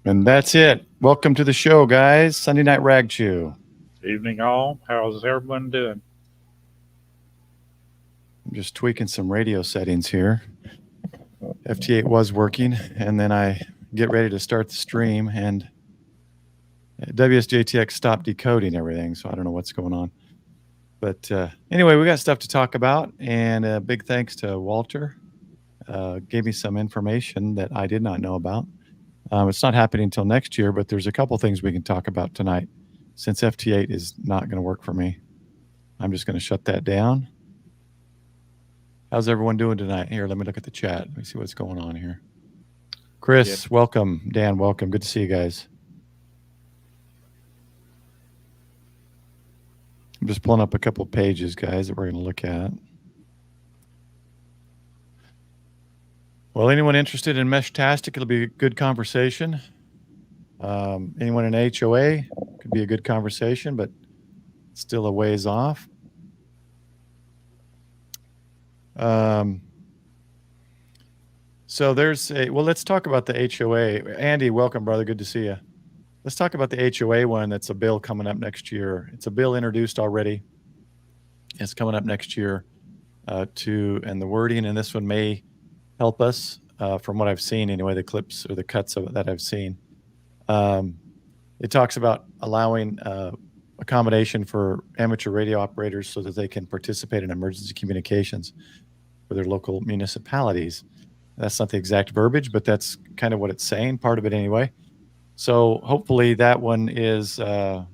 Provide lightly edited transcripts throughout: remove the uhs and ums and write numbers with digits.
And that's it. Welcome to the show, guys. Sunday Night Ragchew. Evening all. How's everyone doing? I'm just tweaking some radio settings here. FT8 was working, and then I get ready to start the stream, and WSJTX stopped decoding everything, so I don't know what's going on. But anyway, we got stuff to talk about, and a big thanks to Walter. Gave me some information that I did not know about. It's not happening until next year, but there's a couple things we can talk about tonight. Since FT8 is not going to work for me, I'm just going to shut that down. How's everyone doing tonight? Here, let me look at the chat. Let me see what's going on here. Chris, welcome. Dan, welcome. Good to see you guys. I'm just pulling up a couple of pages, guys, that we're going to look at. Well, anyone interested in Meshtastic, it'll be a good conversation. Anyone in HOA, could be a good conversation, but still a ways off. So there's a, well, let's talk about the HOA. Andy, welcome, brother. Good to see you. Let's talk about the HOA one. That's a bill coming up next year. It's a bill introduced already. It's coming up next year and the wording in this one may help us from what I've seen anyway, the clips or the cuts of it that I've seen. It talks about allowing accommodation for amateur radio operators so that they can participate in emergency communications for their local municipalities. That's not the exact verbiage, but that's kind of what it's saying, part of it anyway. So hopefully that one is going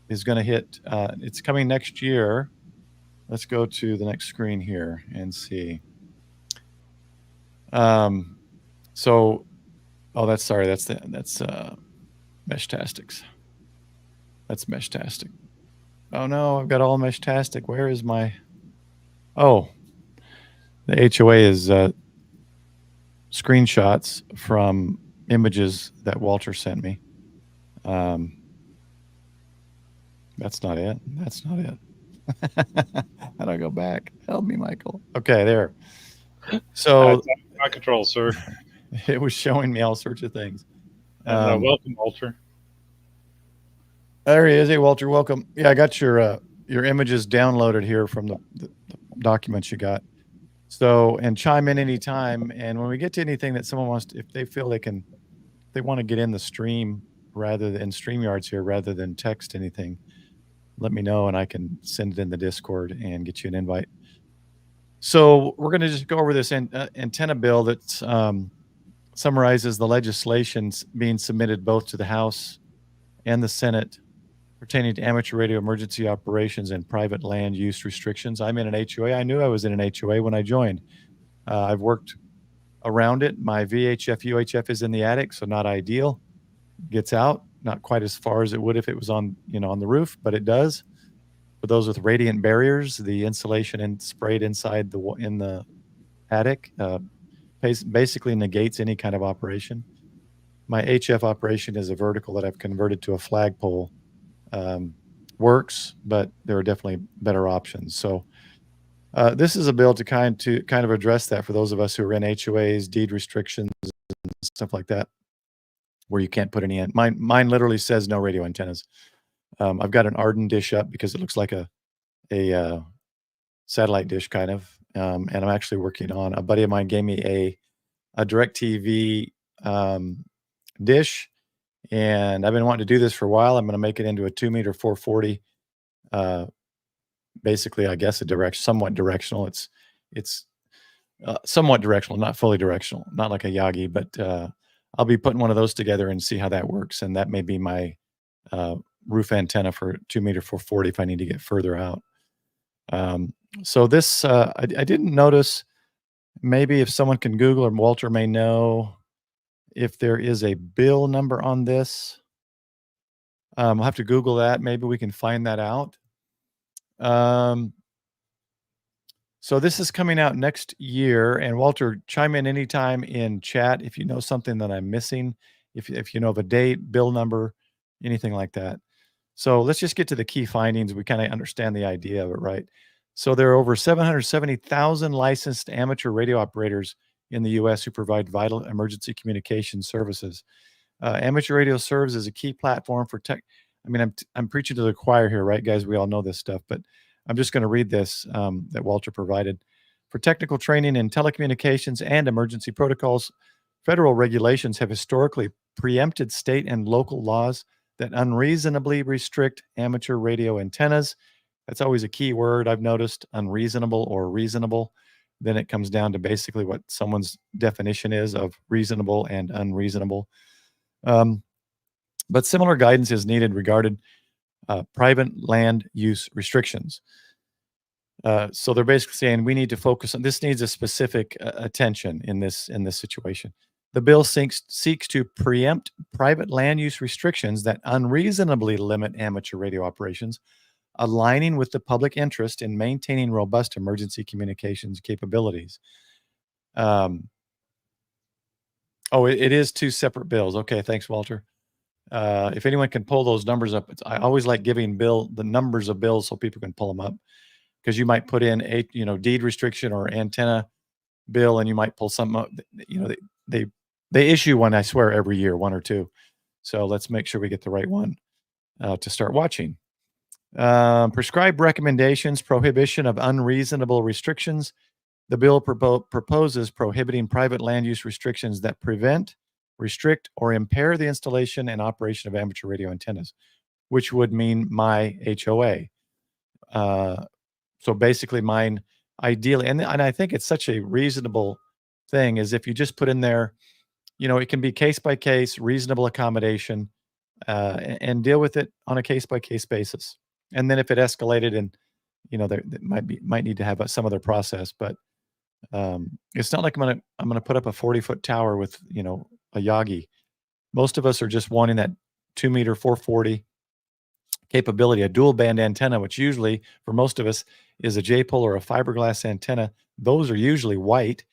to hit. It's coming next year. Let's go to the next screen here and see. So, oh, that's Meshtastics. That's Meshtastic. Oh no, I've got all Meshtastic. Where is my? Oh, the HOA is screenshots from images that Walter sent me. That's not it. That's not it. How do I go back? Help me, Michael. Okay, there. So my control, sir. It was showing me all sorts of things. Welcome, Walter. There he is. Hey, Walter, welcome. Yeah, I got your images downloaded here from the documents you got. So, and chime in anytime. And when we get to anything that someone wants to, if they feel they want to get in the stream rather than StreamYards here, rather than text anything, let me know and I can send it in the Discord and get you an invite. So we're going to just go over this antenna bill that summarizes the legislation being submitted both to the House and the Senate pertaining to amateur radio emergency operations and private land use restrictions. I'm in an HOA. I knew I was in an HOA when I joined. I've worked around it. My VHF, UHF is in the attic, so not ideal. Gets out, not quite as far as it would if it was on the roof, but it does. For those with radiant barriers, the insulation sprayed inside in the attic basically negates any kind of operation. My HF operation is a vertical that I've converted to a flagpole. Works, but there are definitely better options. So this is a bill to kind of address that for those of us who are in HOAs, deed restrictions, and stuff like that, where you can't put any in. Mine literally says no radio antennas. I've got an Arden dish up because it looks like a satellite dish kind of, and I'm actually working on. A buddy of mine gave me a DirecTV dish, and I've been wanting to do this for a while. I'm going to make it into a 2-meter 440. Basically, I guess somewhat directional. It's somewhat directional, not fully directional, not like a Yagi, but I'll be putting one of those together and see how that works. And that may be my roof antenna for 2-meter 440 if I need to get further out. So this, I didn't notice. Maybe if someone can Google, or Walter may know, if there is a bill number on this. I'll have to Google that. Maybe we can find that out. So this is coming out next year. And Walter, chime in anytime in chat if you know something that I'm missing, if you know of a date, bill number, anything like that. So let's just get to the key findings. We kind of understand the idea of it, right? So there are over 770,000 licensed amateur radio operators in the U.S. who provide vital emergency communication services. Amateur radio serves as a key platform for tech. I mean, I'm preaching to the choir here, right, guys? We all know this stuff, but I'm just going to read this that Walter provided. For technical training in telecommunications and emergency protocols, federal regulations have historically preempted state and local laws that unreasonably restrict amateur radio antennas. That's always a key word I've noticed, unreasonable or reasonable. Then it comes down to basically what someone's definition is of reasonable and unreasonable. But similar guidance is needed regarding private land use restrictions. So they're basically saying we need to focus on this, needs a specific attention in this situation. The bill seeks to preempt private land use restrictions that unreasonably limit amateur radio operations, aligning with the public interest in maintaining robust emergency communications capabilities. It is two separate bills. Okay, thanks, Walter. If anyone can pull those numbers up, I always like giving the numbers of bills so people can pull them up, because you might put in a deed restriction or antenna bill, and you might pull something up. They issue one, I swear, every year, one or two. So let's make sure we get the right one to start watching. Prescribed recommendations, prohibition of unreasonable restrictions. The bill proposes prohibiting private land use restrictions that prevent, restrict, or impair the installation and operation of amateur radio antennas, which would mean my HOA. So basically mine, ideally, and I think it's such a reasonable thing, is if you just put in there, it can be case by case, reasonable accommodation, and deal with it on a case by case basis. And then if it escalated, and there might need to have some other process, but it's not like I'm gonna put up a 40-foot tower with a Yagi. Most of us are just wanting that 2-meter 440 capability, a dual band antenna, which usually for most of us is a J-pole or a fiberglass antenna. Those are usually white.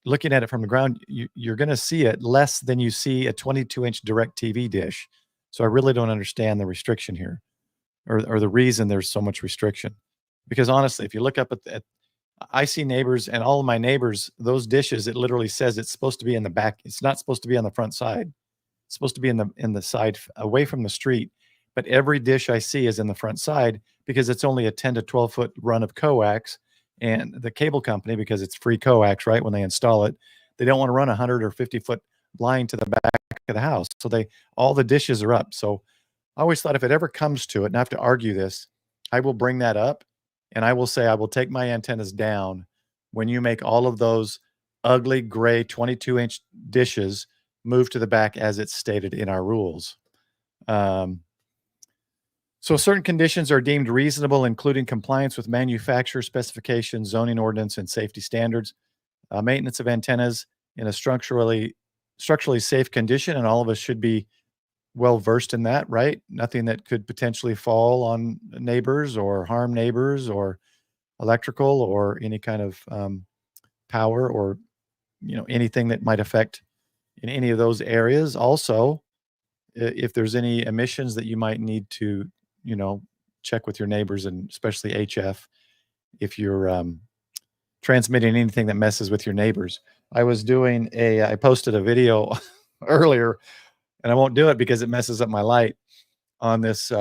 Looking at it from the ground, you're going to see it less than you see a 22-inch direct TV dish. So I really don't understand the restriction here, or the reason there's so much restriction. Because honestly, if you look up at I see neighbors, and all of my neighbors, those dishes, it literally says it's supposed to be in the back. It's not supposed to be on the front side. It's supposed to be in the side, away from the street. But every dish I see is in the front side, because it's only a 10 to 12 foot run of coax, and the cable company, because it's free coax, right? When they install it, they don't want to run a 100 or 50-foot line to the back of the house. So all the dishes are up. So I always thought if it ever comes to it, and I have to argue this, I will bring that up, and I will say, I will take my antennas down when you make all of those ugly gray 22-inch dishes move to the back as it's stated in our rules. So certain conditions are deemed reasonable, including compliance with manufacturer specifications, zoning ordinance, and safety standards, maintenance of antennas in a structurally safe condition, and all of us should be well versed in that, right? Nothing that could potentially fall on neighbors or harm neighbors, or electrical, or any kind of power, or anything that might affect in any of those areas. Also, if there's any emissions that you might need to check with your neighbors, and especially HF, if you're transmitting anything that messes with your neighbors. I posted a video earlier, and I won't do it because it messes up my light on this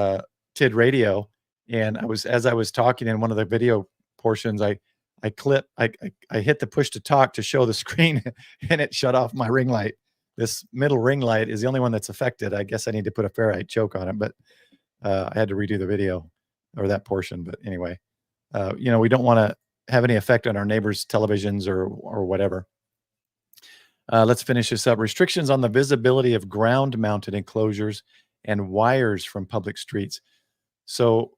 Tidradio. And as I was talking in one of the video portions, I hit the push to talk to show the screen, and it shut off my ring light. This middle ring light is the only one that's affected. I guess I need to put a ferrite choke on it, but I had to redo the video, or that portion. But anyway, we don't want to have any effect on our neighbors' televisions or whatever. Let's finish this up. Restrictions on the visibility of ground-mounted enclosures and wires from public streets. So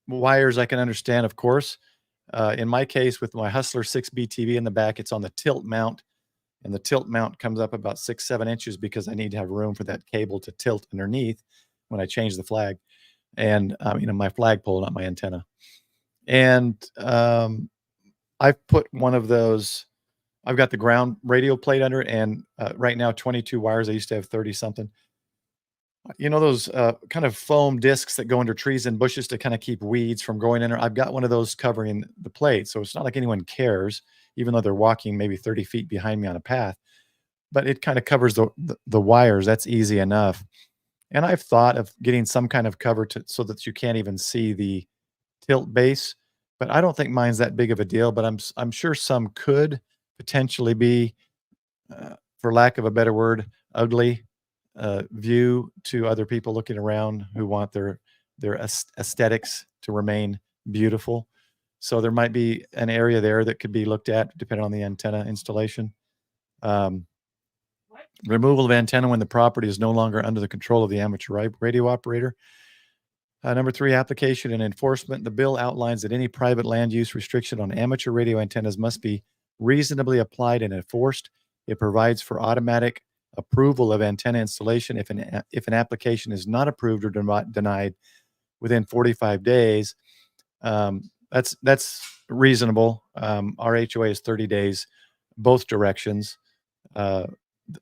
wires I can understand, of course. In my case, with my Hustler 6B TV in the back, it's on the tilt mount, and the tilt mount comes up about 6-7 inches, because I need to have room for that cable to tilt underneath when I change the flag, and my flagpole, not my antenna. And I've put one of those. I've got the ground radio plate under, and right now 22 wires. I used to have 30 something. Those kind of foam discs that go under trees and bushes to kind of keep weeds from going in there. I've got one of those covering the plate, so it's not like anyone cares, even though they're walking maybe 30 feet behind me on a path. but it kind of covers the wires. That's easy enough. And I've thought of getting some kind of cover so that you can't even see the tilt base, but I don't think mine's that big of a deal. But I'm sure some could potentially be, for lack of a better word, ugly view to other people looking around who want their aesthetics to remain beautiful. So there might be an area there that could be looked at depending on the antenna installation. Removal of antenna when the property is no longer under the control of the amateur radio operator. Number 3, application and enforcement. The bill outlines that any private land use restriction on amateur radio antennas must be reasonably applied and enforced. It provides for automatic approval of antenna installation if an application is not approved or denied within 45 days. That's reasonable. Our HOA is 30 days, both directions.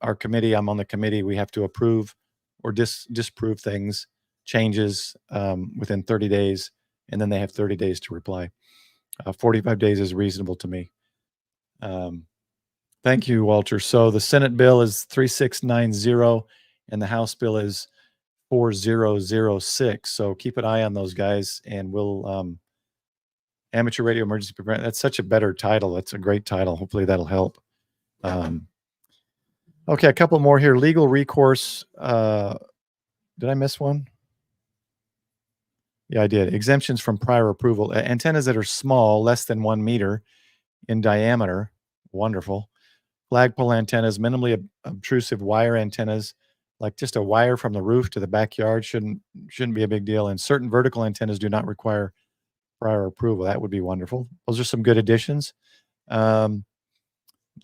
Our committee, I'm on the committee, we have to approve or disprove things, changes within 30 days, and then they have 30 days to reply. 45 days is reasonable to me. Thank you, Walter. So the Senate bill is 3690 and the House bill is 4006. So keep an eye on those guys, and we'll Amateur Radio Emergency Preparedness. That's such a better title. That's a great title. Hopefully that'll help. Okay, a couple more here. Legal recourse. Did I miss one? Yeah, I did. Exemptions from prior approval. Antennas that are small, less than 1 meter in diameter. Wonderful. Flagpole antennas, minimally obtrusive wire antennas, like just a wire from the roof to the backyard, shouldn't be a big deal. And certain vertical antennas do not require prior approval. That would be wonderful. Those are some good additions.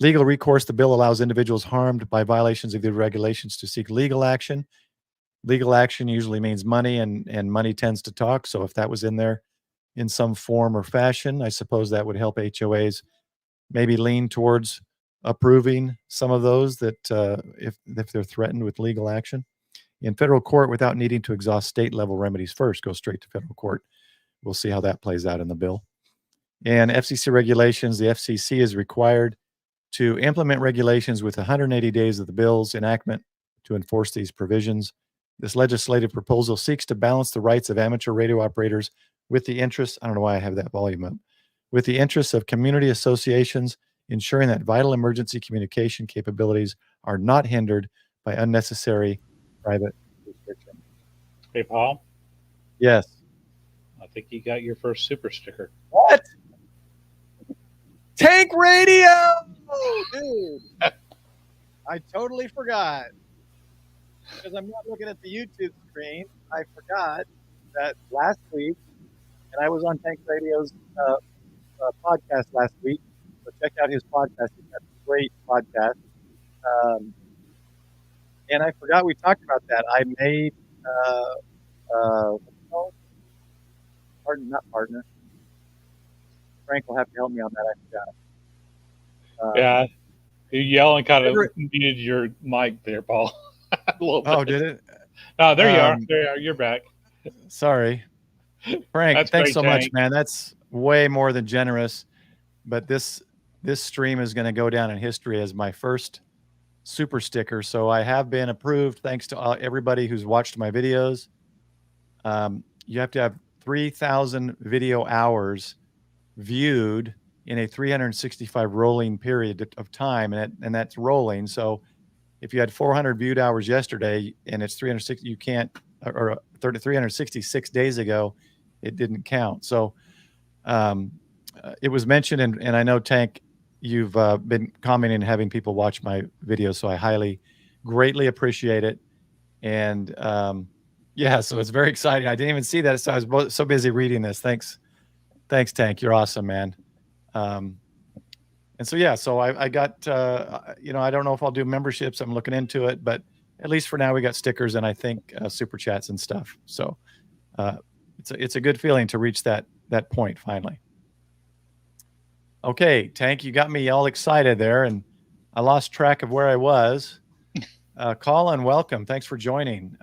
Legal recourse. The bill allows individuals harmed by violations of the regulations to seek legal action. Legal action usually means money, and money tends to talk. So if that was in there in some form or fashion, I suppose that would help HOAs maybe lean towards approving some of those that if they're threatened with legal action. In federal court, without needing to exhaust state level remedies first, go straight to federal court. We'll see how that plays out in the bill. And FCC regulations. The FCC is required to implement regulations with 180 days of the bill's enactment to enforce these provisions. This legislative proposal seeks to balance the rights of amateur radio operators with the interests, I don't know why I have that volume up, with the interests of community associations, ensuring that vital emergency communication capabilities are not hindered by unnecessary private restriction. Hey, Paul, Yes. I think you got your first super sticker. What? Tank radio! Dude. I totally forgot. Because I'm not looking at the YouTube screen. I forgot that last week, and I was on Tank Radio's podcast last week. So check out his podcast. He's got a great podcast. And I forgot we talked about that. I made, partner. Frank will have to help me on that. I forgot. Yeah, you yelling kind of muted your mic there, Paul. A little bit. Oh, did it? Oh, there you are. There you are. You're back. Sorry. Frank, thanks so much, Tank. man. That's way more than generous. But this stream is going to go down in history as my first super sticker. So I have been approved thanks to everybody who's watched my videos. You have to have 3,000 video hours viewed in a 365 rolling period of time, and that's rolling. So if you had 400 viewed hours yesterday and it's 360, you can't, or 366 days ago, it didn't count. So it was mentioned, and I know, Tank, you've been commenting and having people watch my videos, so I greatly appreciate it. And yeah, so it's very exciting. I didn't even see that, so I was so busy reading this. Thanks, Tank. You're awesome, man. And so, yeah, so I got, I don't know if I'll do memberships. I'm looking into it, but at least for now we got stickers and I think super chats and stuff. So it's a good feeling to reach that point finally. Okay, Tank, you got me all excited there, and I lost track of where I was. Colin, welcome. Thanks for joining.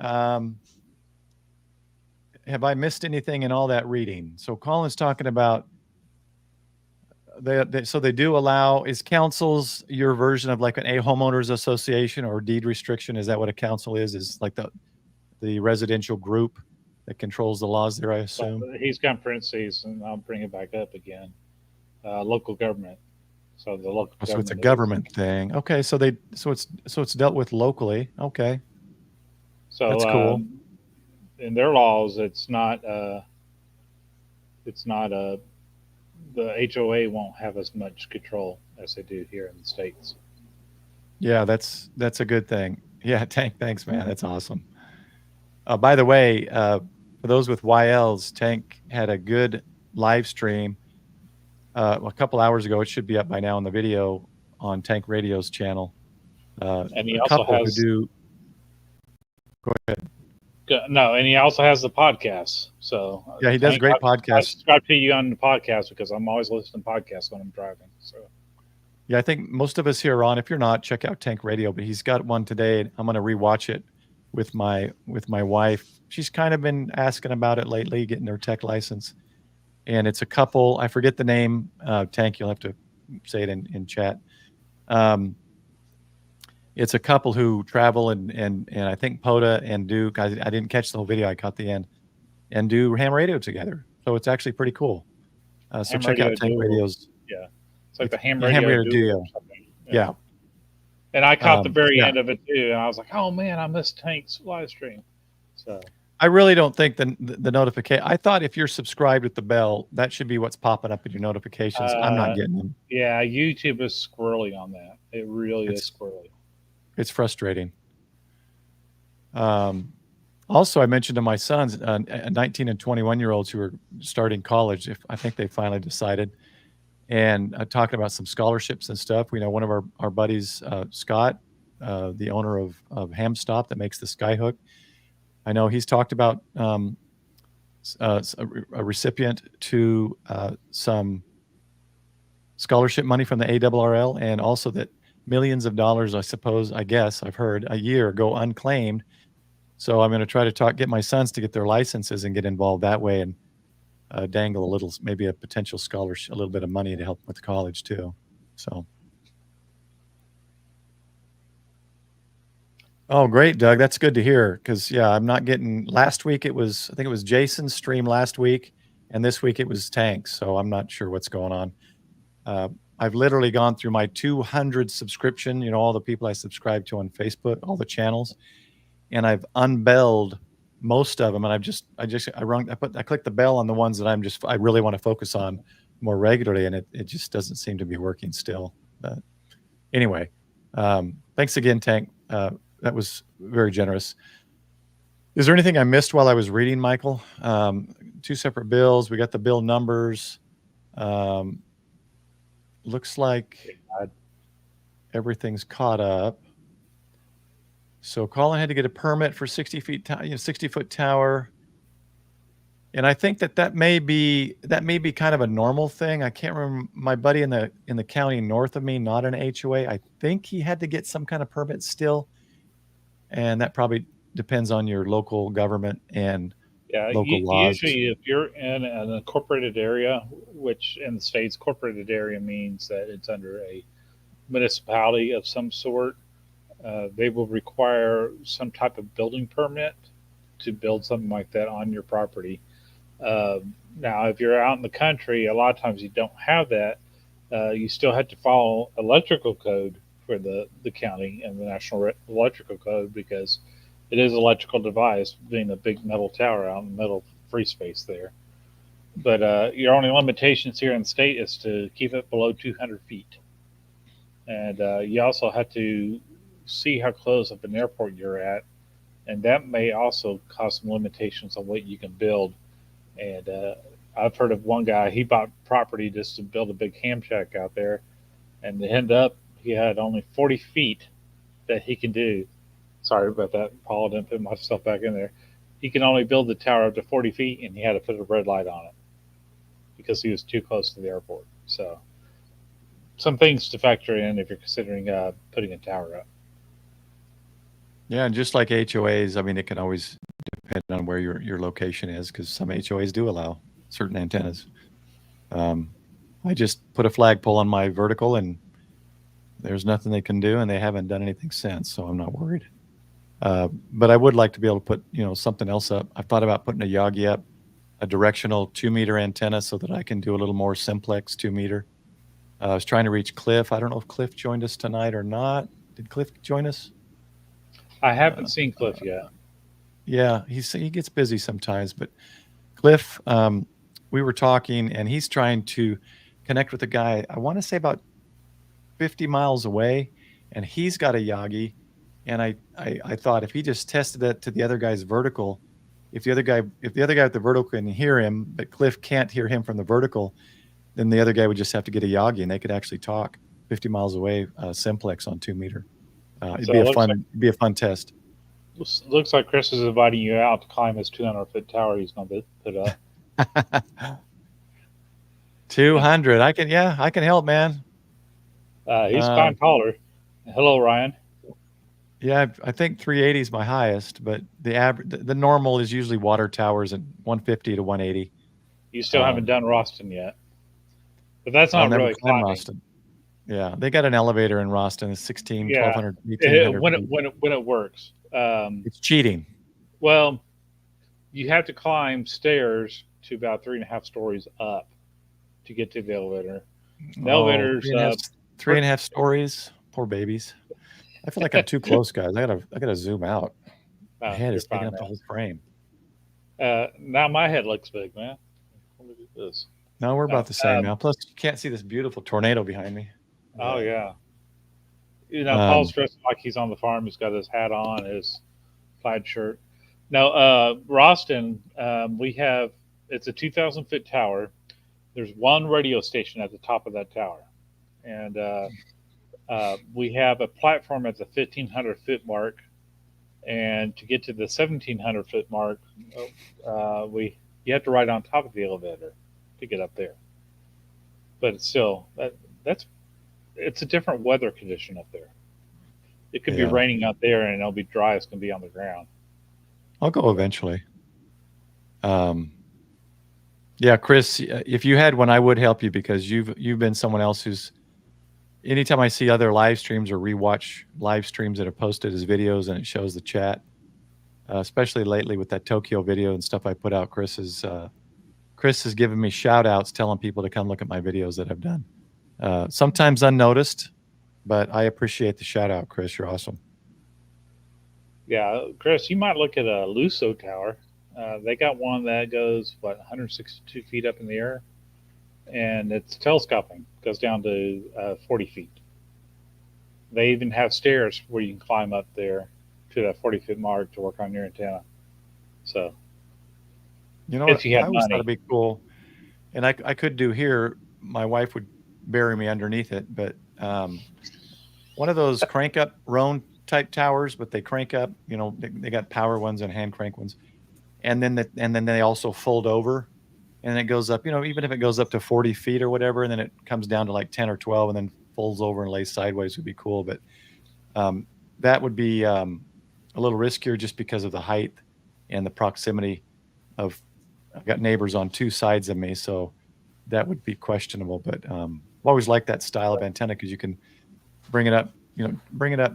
Have I missed anything in all that reading? So Colin's talking about so they do allow, is councils your version of like a homeowners association or deed restriction? Is that what a council is like the residential group that controls the laws there, I But assume? he's got parentheses, and I'll bring it back up again. Local government. So the local Oh, so it's a government is. government thing. Okay, so it's dealt with locally. Okay, So that's cool. in their laws, it's not. It's not. The HOA won't have as much control as they do here in the states. Yeah, that's a good thing. Yeah, Tank, thanks, man. That's awesome. By the way, for those with YLs, Tank had a good live stream a couple hours ago. It should be up by now on the video on Tank Radio's channel. And he A also couple who has. do. Go ahead. No, and he also has the podcast. So Yeah, he does Hank, great I podcasts. subscribe to you on the podcast because I'm always listening to podcasts when I'm driving. So Yeah, I think most of us here are on. If you're not, check out Tank Radio. But he's got one today. I'm going to rewatch it with my wife. She's kind of been asking about it lately, getting her tech license. And it's a couple. I forget the name. Tank, you'll have to say it in chat. It's a couple who travel and I think Poda and Duke. I didn't catch the whole video. I caught the end, and do ham radio together. So it's actually pretty cool. So Ham check Radio out Tank Duo. Radio's. Yeah, it's like the Ham Yeah, Radio, Ham Radio Duo Duo. or something. Yeah. And I caught the very Yeah. end of it too, and I was like, "Oh man, I missed Tank's live stream." So I really don't think the notification. I thought if you're subscribed with the bell, that should be what's popping up in your notifications. I'm not getting them. yeah, YouTube is squirrely on that. It really is It's squirrely. it's frustrating. Also, I mentioned to my sons, 19 and 21-year-olds who are starting college. If I think they finally decided, and talking about some scholarships and stuff. We know one of our buddies, Scott, the owner of Hamstop that makes the Skyhook. I know he's talked about a recipient to some scholarship money from the ARRL, and also that millions of dollars, I guess I've heard, a year go unclaimed. So I'm going to try to get my sons to get their licenses and get involved that way, and dangle a little, maybe a potential scholarship, a little bit of money to help with college too. So. Oh, great, Doug. That's good to hear. Because yeah, I'm not getting. Last week I think it was Jason's stream last week, and this week it was Tank's. So I'm not sure what's going on. I've literally gone through my 200 subscription. All the people I subscribe to on Facebook, all the channels, and I've unbelled most of them. And I clicked the bell on the ones that I really want to focus on more regularly, and it just doesn't seem to be working still. But anyway, thanks again, Tank. That was very generous. Is there anything I missed while I was reading, Michael? Two separate bills. We got the bill numbers. Looks like everything's caught up. So Colin had to get a permit for 60-foot tower. And I think that may be kind of a normal thing. I can't remember. My buddy in the county north of me, not an HOA, I think he had to get some kind of permit still. And that probably depends on your local government and local laws. Usually if you're in an incorporated area, which in the States, incorporated area means that it's under a municipality of some sort, they will require some type of building permit to build something like that on your property. Now, if you're out in the country, a lot of times you don't have that. You still have to follow electrical code for the county and the National Electrical Code, because it is an electrical device, being a big metal tower out in the middle of free space there. But your only limitations here in the state is to keep it below 200 feet. And you also have to see how close of an airport you're at. And that may also cause some limitations on what you can build. And I've heard of one guy, he bought property just to build a big ham shack out there. And to end up, he had only 40 feet that he can do. Sorry about that, Paul. I didn't put myself back in there. He can only build the tower up to 40 feet, and he had to put a red light on it because he was too close to the airport. So some things to factor in if you're considering putting a tower up. Yeah, and just like HOAs, I mean, it can always depend on where your location is, because some HOAs do allow certain antennas. I just put a flagpole on my vertical, and there's nothing they can do, and they haven't done anything since, so I'm not worried. But I would like to be able to put, something else up. I've thought about putting a Yagi up, a directional 2-meter antenna, so that I can do a little more simplex 2-meter. I was trying to reach Cliff. I don't know if Cliff joined us tonight or not. Did Cliff join us? I haven't seen Cliff yet. Yeah, he gets busy sometimes, but Cliff, we were talking, and he's trying to connect with a guy, I want to say about 50 miles away, and he's got a Yagi. And I thought if he just tested it to the other guy's vertical, if the other guy with the vertical can hear him, but Cliff can't hear him from the vertical, then the other guy would just have to get a Yagi, and they could actually talk 50 miles away, simplex on 2-meter. It'd be a fun test. Looks like Chris is inviting you out to climb his 200-foot tower he's going to put up. 200. I can help, man. He's climbed taller. Hello, Ryan. Yeah, I think 380 is my highest, but the normal is usually water towers at 150 to 180. You still haven't done Roston yet, but that's not really climbing. Roston. Yeah, they got an elevator in Roston. It's 1,200, 1,800. When it works, it's cheating. Well, you have to climb stairs to about 3.5 stories up to get to the elevator. The elevator's 3.5 stories. Poor babies. I feel like I'm too close, guys. I gotta zoom out. My head is taking up the whole frame. Now my head looks big, man. Look at this. No, we're about the same now. Plus, you can't see this beautiful tornado behind me. Oh yeah. Paul's dressed like he's on the farm. He's got his hat on, his plaid shirt. Now, Roston, it's a 2,000-foot tower. There's one radio station at the top of that tower, and we have a platform at the 1,500-foot mark, and to get to the 1,700-foot mark, you have to ride on top of the elevator to get up there. But it's still it's a different weather condition up there. It could be raining out there, and it'll be dry as can be on the ground. I'll go eventually. Yeah, Chris, if you had one, I would help you, because you've been someone else who's. Anytime I see other live streams or rewatch live streams that are posted as videos and it shows the chat, especially lately with that Tokyo video and stuff I put out, Chris has given me shout outs telling people to come look at my videos that I've done. Sometimes unnoticed, but I appreciate the shout out, Chris. You're awesome. Yeah, Chris, you might look at a Luso tower. They got one that goes, 162 feet up in the air, and it's telescoping. Goes down to 40 feet. They even have stairs where you can climb up there to that 40-foot mark to work on your antenna. So, if you have money, that'd be cool. And I could do here. My wife would bury me underneath it, but one of those crank up Roan type towers, but they crank up. They got power ones and hand crank ones, and then they also fold over. And it goes up, even if it goes up to 40 feet or whatever, and then it comes down to like 10 or 12 and then folds over and lays sideways would be cool. But that would be a little riskier just because of the height and the proximity of, I've got neighbors on 2 sides of me. So that would be questionable. But I've always liked that style of antenna, because you can bring it up,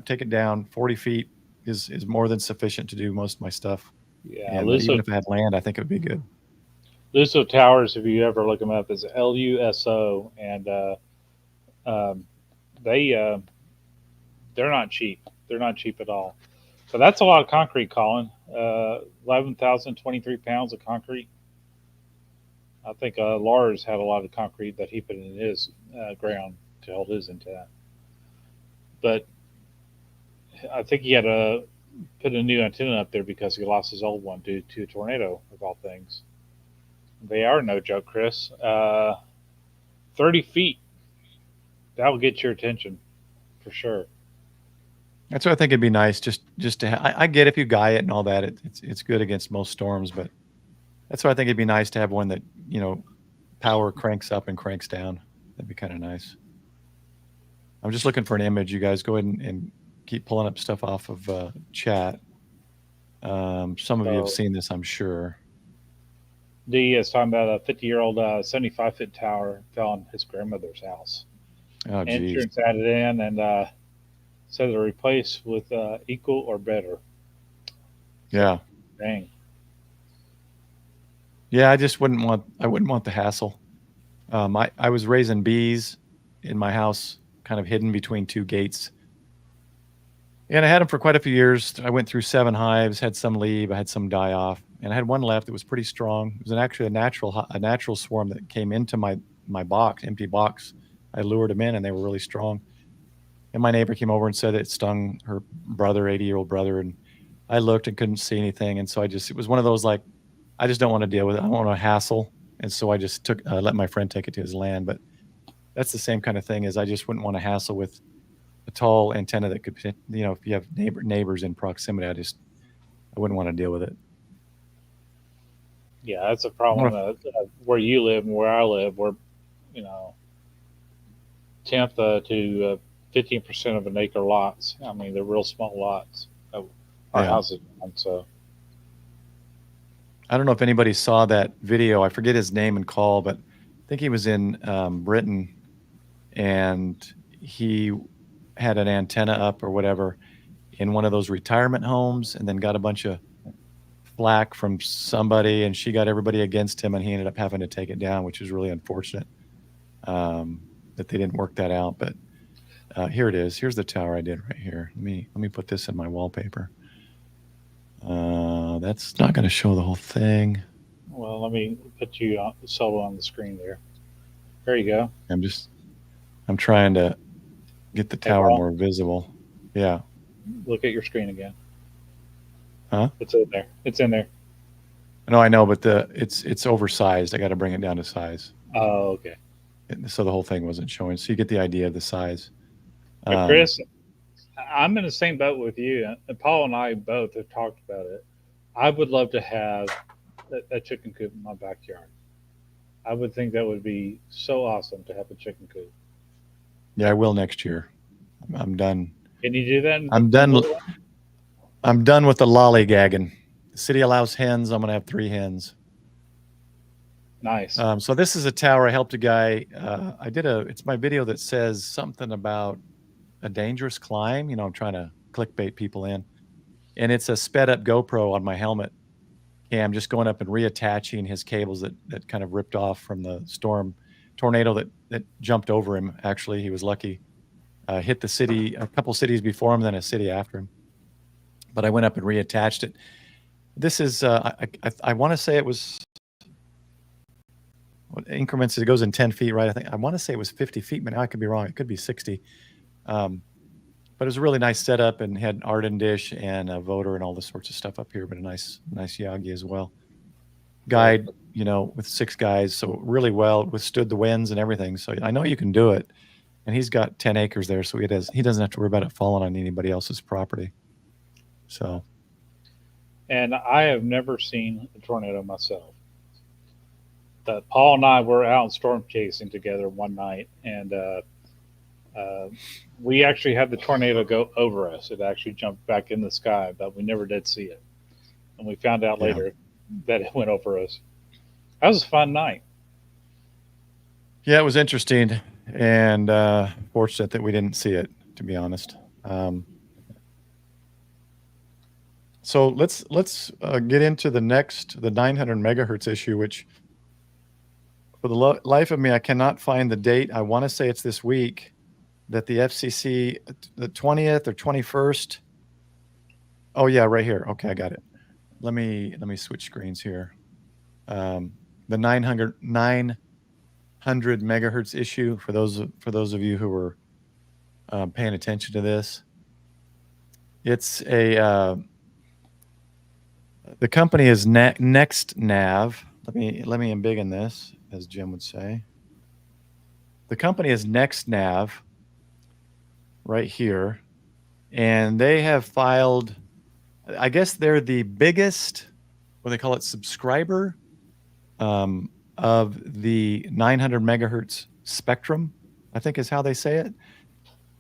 take it down. 40 feet is more than sufficient to do most of my stuff. Yeah. And even if I had land, I think it would be good. Luso Towers, if you ever look them up, is LUSO, and they're not cheap. They're not cheap at all. So that's a lot of concrete, Colin. 11,023 pounds of concrete. I think Lars had a lot of concrete that he put in his ground to hold his antenna. But I think he had to put a new antenna up there because he lost his old one due to a tornado, of all things. They are no joke, Chris. 30 feet. That will get your attention for sure. That's what I think it'd be nice just to I get if you guy it and all that, it's good against most storms, but that's why I think it'd be nice to have one that, power cranks up and cranks down. That'd be kind of nice. I'm just looking for an image. You guys go ahead and keep pulling up stuff off of chat. Some of you have seen this, I'm sure. D is talking about a 50-year-old 75-foot tower fell on his grandmother's house. Oh, geez. Insurance added in and said they're replaced with equal or better. Yeah. Dang. Yeah, I wouldn't want the hassle. I was raising bees in my house, kind of hidden between two gates. And I had them for quite a few years. I went through 7 hives, had some leave, I had some die off, and I had one left that was pretty strong. It was actually a natural swarm that came into my box, empty box. I lured them in, and they were really strong. And my neighbor came over and said it stung her brother, 80-year-old brother, and I looked and couldn't see anything. And so it was one of those, like, I just don't want to deal with it. I don't want to hassle. And so I just let my friend take it to his land. But that's the same kind of thing, as I just wouldn't want to hassle with a tall antenna that could, if you have neighbors in proximity, I wouldn't want to deal with it. Yeah, that's a problem where you live and where I live. We're, 10th to 15% of an acre lots. I mean, they're real small lots. Our house is on, so. I don't know if anybody saw that video. I forget his name and call, but I think he was in Britain, and he had an antenna up or whatever in one of those retirement homes, and then got a bunch of flack from somebody, and she got everybody against him, and he ended up having to take it down, which is really unfortunate that they didn't work that out. But here it is. Here's the tower I did right here. Let me put this in my wallpaper. That's not going to show the whole thing. Well, let me put you solo on the screen there. There you go. I'm trying to get the tower more visible. Yeah. Look at your screen again. Huh? It's in there. It's in there. No, I know, but it's oversized. I got to bring it down to size. Oh, okay. So the whole thing wasn't showing. So you get the idea of the size. Chris, I'm in the same boat with you. And Paul and I both have talked about it. I would love to have a chicken coop in my backyard. I would think that would be so awesome to have a chicken coop. Yeah, I will next year. I'm done. Can you do that? I'm done. I'm done with the lollygagging. The city allows hens. I'm going to have 3 hens. Nice. So this is a tower. I helped a guy. It's my video that says something about a dangerous climb. I'm trying to clickbait people in. And it's a sped up GoPro on my helmet cam, just going up and reattaching his cables that kind of ripped off from the tornado that jumped over him. Actually, he was lucky. Hit the city, a couple cities before him, then a city after him. But I went up and reattached it. This is, I want to say it was, what increments, it goes in 10 feet, right? I want to say it was 50 feet, but now I could be wrong. It could be 60. But it was a really nice setup, and had an Arden dish and a voter and all this sorts of stuff up here, but a nice Yagi as well. Guide, with 6 guys. So really well withstood the winds and everything. So I know you can do it. And he's got 10 acres there. So he doesn't have to worry about it falling on anybody else's property. So. And I have never seen a tornado myself. But Paul and I were out storm chasing together one night, and we actually had the tornado go over us. It actually jumped back in the sky, but we never did see it. And we found out later that it went over us. That was a fun night. Yeah, it was interesting, and fortunate that we didn't see it, to be honest. So let's get into the 900 megahertz issue, which for the life of me, I cannot find the date. I want to say it's this week that the FCC, the 20th or 21st. Oh yeah, right here. Okay, I got it. Let me switch screens here. The 900 megahertz issue, for those of you who were paying attention to this. It's the company is NextNav. Let me embiggen this, as Jim would say. The company is NextNav right here, and they have filed, I guess they're the biggest, what they call it, subscriber of the 900 megahertz spectrum, I think is how they say it.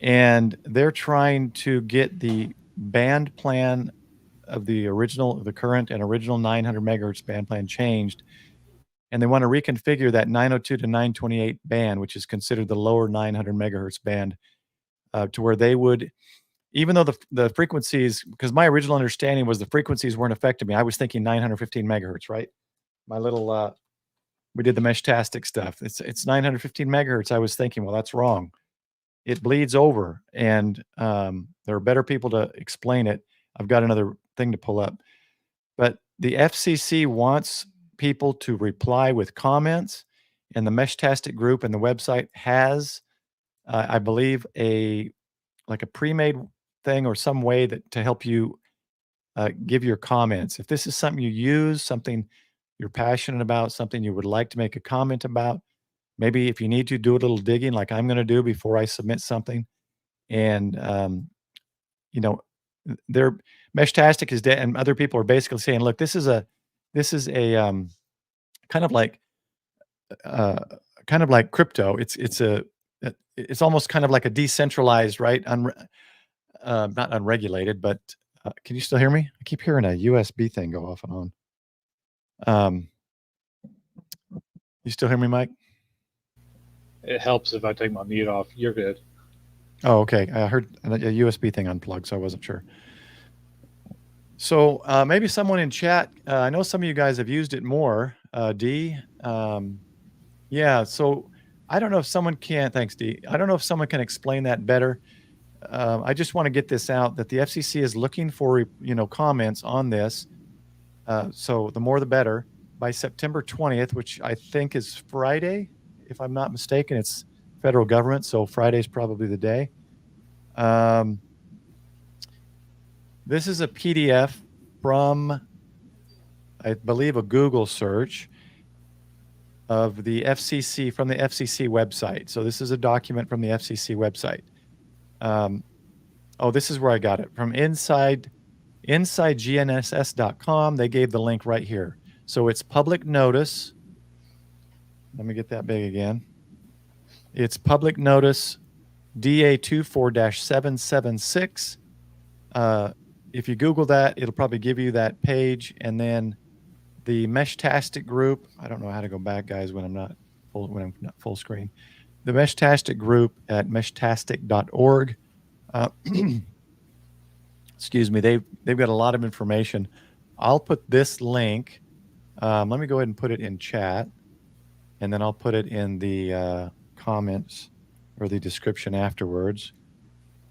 And they're trying to get the band plan of the current and original 900 megahertz band plan changed and they want to reconfigure that 902 to 928 band, which is considered the lower 900 megahertz band, to where they would, even though the frequencies, because my original understanding was the frequencies weren't affecting me. I was thinking 915 megahertz, right? My little, we did the Meshtastic stuff. It's 915 megahertz. I was thinking, well, that's wrong. It bleeds over, and there are better people to explain it. I've got another thing to pull up, but the FCC wants people to reply with comments, and the Meshtastic group and the website has, I believe, a pre-made thing or some way that to help you give your comments. If this is something you use, something you're passionate about, something you would like to make a comment about, maybe if you need to do a little digging like I'm going to do before I submit something. And, their Meshtastic is dead, and other people are basically saying, look, this is a kind of like crypto. It's almost kind of like a decentralized, right? Not unregulated, but can you still hear me? I keep hearing a USB thing go off and on. You still hear me, Mike? It helps if I take my mute off. You're good. Oh, okay. I heard a USB thing unplugged, so I wasn't sure. So maybe someone in chat, I know some of you guys have used it more, D. Yeah, so I don't know if someone can, thanks, D. I don't know if someone can explain that better. I just want to get this out that the FCC is looking for, comments on this. So the more the better. By September 20th, which I think is Friday, if I'm not mistaken, it's federal government, so Friday's probably the day. This is a PDF from, I believe, a Google search of the FCC, from the FCC website. So this is a document from the FCC website. This is where I got it from InsideGNSS.com. They gave the link right here. So it's public notice. Let me get that big again. It's public notice DA24-776. If you Google that, it'll probably give you that page. And then the Meshtastic group, I don't know how to go back, guys, when I'm not full screen. The Meshtastic group at meshtastic.org. Excuse me, they've got a lot of information. I'll put this link. Let me go ahead and put it in chat, and then I'll put it in the comments or the description afterwards.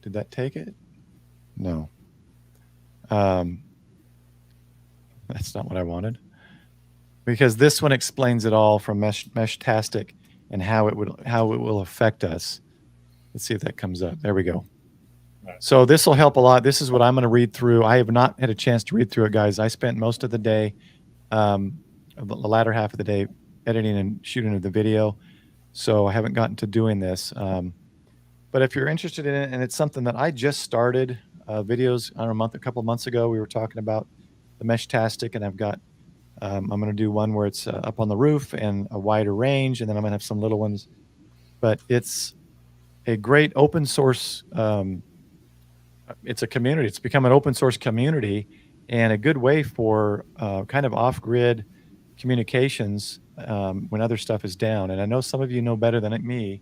Did that take it? No. That's not what I wanted. Because this one explains it all from Meshtastic and how it will affect us. Let's see if that comes up. There we go. Right. So this will help a lot. This is what I'm going to read through. I have not had a chance to read through it, guys. I spent most of the day, the latter half of the day, editing and shooting the video. So I haven't gotten to doing this. But if you're interested in it, and it's something that I just started videos on a couple of months ago, we were talking about the Meshtastic, and I've got, I'm going to do one where it's up on the roof and a wider range, and then I'm going to have some little ones. But it's a great open source, it's a community. It's become an open source community and a good way for kind of off-grid communications when other stuff is down. And I know some of you know better than me.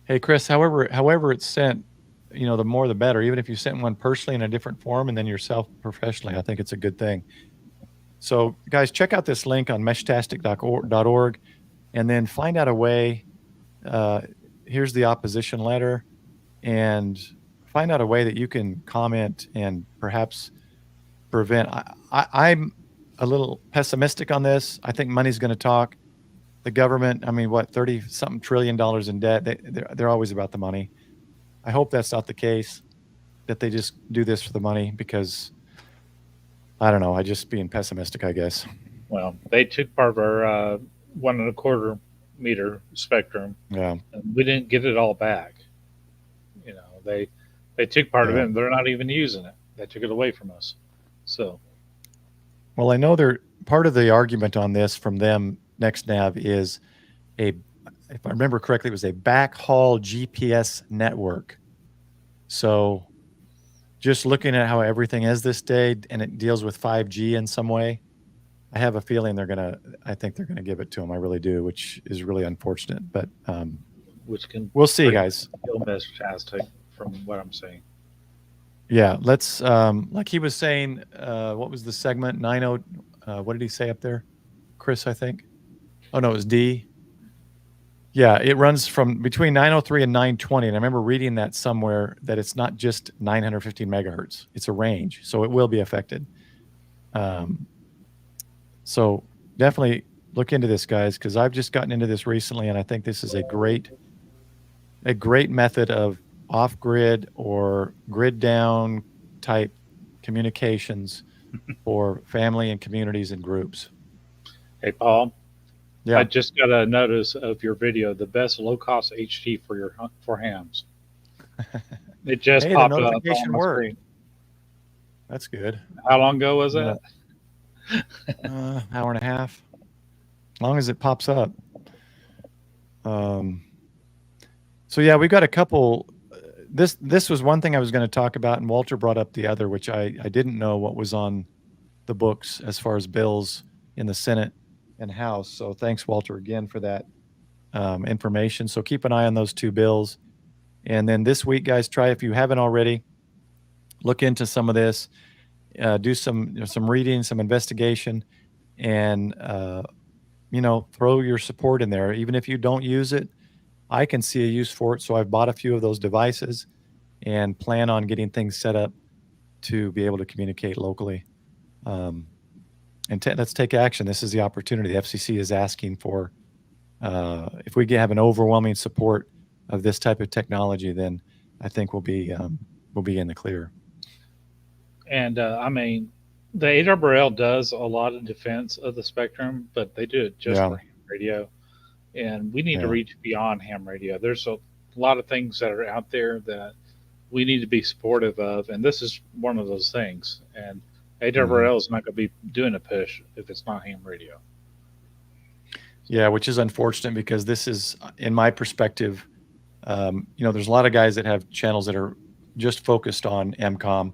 Hey, Chris, however it's sent, the more the better. Even if you sent one personally in a different form and then yourself professionally, I think it's a good thing. So, guys, check out this link on meshtastic.org and then find out a way. Here's the opposition letter, and find out a way that you can comment and perhaps prevent. I'm a little pessimistic on this. I think money's going to talk. The government, I mean, what, $30-something trillion in debt? They're always about the money. I hope that's not the case, that they just do this for the money, because I don't know. I just being pessimistic, I guess. Well, they took part of our 1.25 meter spectrum. Yeah. And we didn't get it all back. They took part of it, and they're not even using it. They took it away from us. So. Well, I know part of the argument on this from them, NextNav, is if I remember correctly, it was a backhaul GPS network. So just looking at how everything is this day, and it deals with 5G in some way, I have a feeling I think they're gonna give it to him. I really do, which is really unfortunate. But which can we'll see, pretty guys. feel fantastic from what I'm saying. Yeah, let's like he was saying. What was the segment? 90. What did he say up there, Chris? I think. Oh no, it was D. Yeah, it runs from between 903 and 920. And I remember reading that somewhere that it's not just 915 megahertz, it's a range. So it will be affected. So definitely look into this, guys, because I've just gotten into this recently. And I think this is a great method of off grid or grid down type communications for family and communities and groups. Hey, Paul. Yeah. I just got a notice of your video, the best low cost HT for hams. It just Hey, the popped up notification on my worked. screen. That's good. How long ago was Yeah. that? Hour and a half. As long as it pops up. So yeah, we've got a couple. This was one thing I was going to talk about, and Walter brought up the other, which I didn't know what was on the books as far as bills in the Senate and House. So thanks, Walter, again for that information. So keep an eye on those two bills. And then this week, guys, try, if you haven't already, look into some of this, do some reading, some investigation, and throw your support in there. Even if you don't use it, I can see a use for it. So I've bought a few of those devices and plan on getting things set up to be able to communicate locally. Let's take action. This is the opportunity. The FCC is asking for, if we have an overwhelming support of this type of technology, then I think we'll be in the clear. And I mean, the ARRL does a lot of defense of the spectrum, but they do it just for ham radio. And we need to reach beyond ham radio. There's a lot of things that are out there that we need to be supportive of, and this is one of those things. And ARRL is not going to be doing a push if it's not ham radio. Yeah, which is unfortunate because this is, in my perspective, there's a lot of guys that have channels that are just focused on MCOM.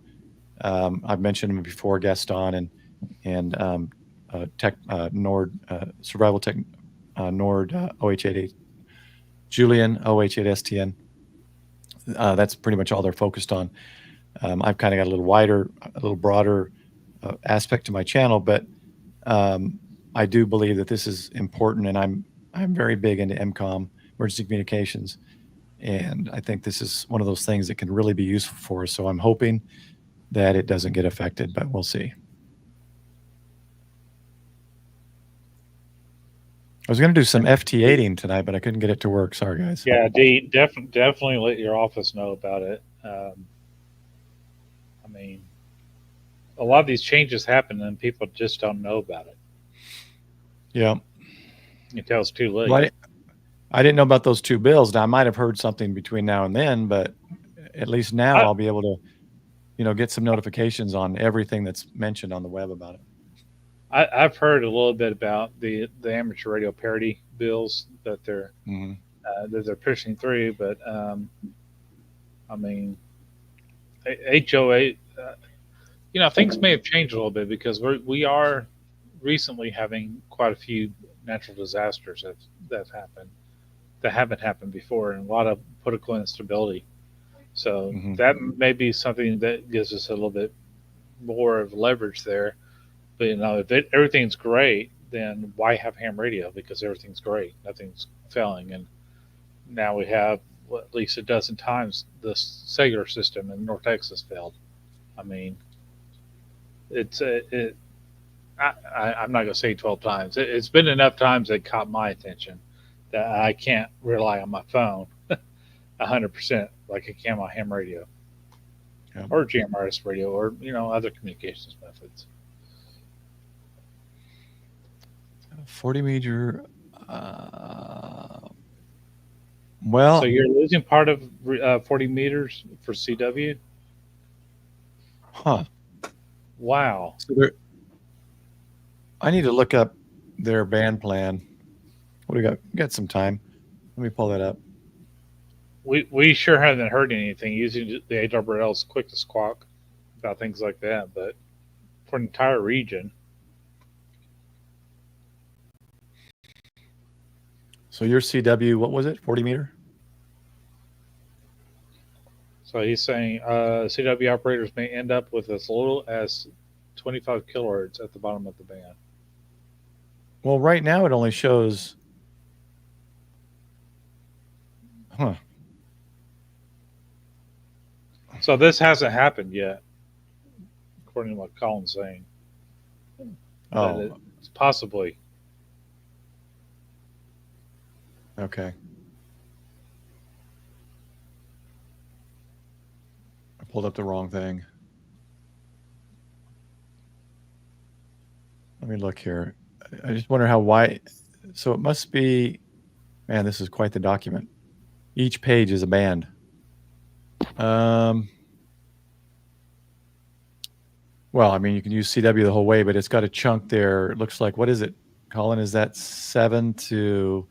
I've mentioned them before, Gaston and Tech Nord, Survival Tech Nord, OH88, Julian, OH8STN. That's pretty much all they're focused on. I've kind of got a little wider, a little broader aspect to my channel, but I do believe that this is important, and I'm very big into MCOM, emergency communications, and I think this is one of those things that can really be useful for us. So I'm hoping that it doesn't get affected, but we'll see. I was going to do some FT8ing tonight, but I couldn't get it to work. Sorry, guys. Yeah, D, definitely let your office know about it. I mean, a lot of these changes happen and people just don't know about it. Yeah. Until it's too late. Well, I didn't know about those two bills. Now, I might have heard something between now and then, but at least now I'll be able to, get some notifications on everything that's mentioned on the web about it. I've heard a little bit about the amateur radio parity bills that they're pushing through, but I mean, HOA, things may have changed a little bit because we are recently having quite a few natural disasters that haven't happened before, and a lot of political instability. So that may be something that gives us a little bit more of leverage there. But if everything's great, then why have ham radio? Because everything's great, nothing's failing, and now we have at least a dozen times the cellular system in North Texas failed. I mean, I'm not going to say 12 times. It's been enough times that caught my attention that I can't rely on my phone 100% like I can on ham radio or GMRS radio or other communications methods. 40 meter. Well, so you're losing part of 40 meters for CW? Huh. Wow. So I need to look up their band plan. What do we got? We got some time. Let me pull that up. We sure haven't heard anything. Usually the ARRL is quick to squawk about things like that, but for an entire region. So your CW, what was it? 40 meter? So he's saying CW operators may end up with as little as 25 kilohertz at the bottom of the band. Well, right now it only shows. Huh. So this hasn't happened yet, according to what Colin's saying. Oh, It's possibly. okay. I pulled up the wrong thing. Let me look here. I just wonder why. So it must be, man, this is quite the document. Each page is a band. Well, I mean, you can use CW the whole way, but it's got a chunk there. It looks like, what is it, Colin? Is that 7 to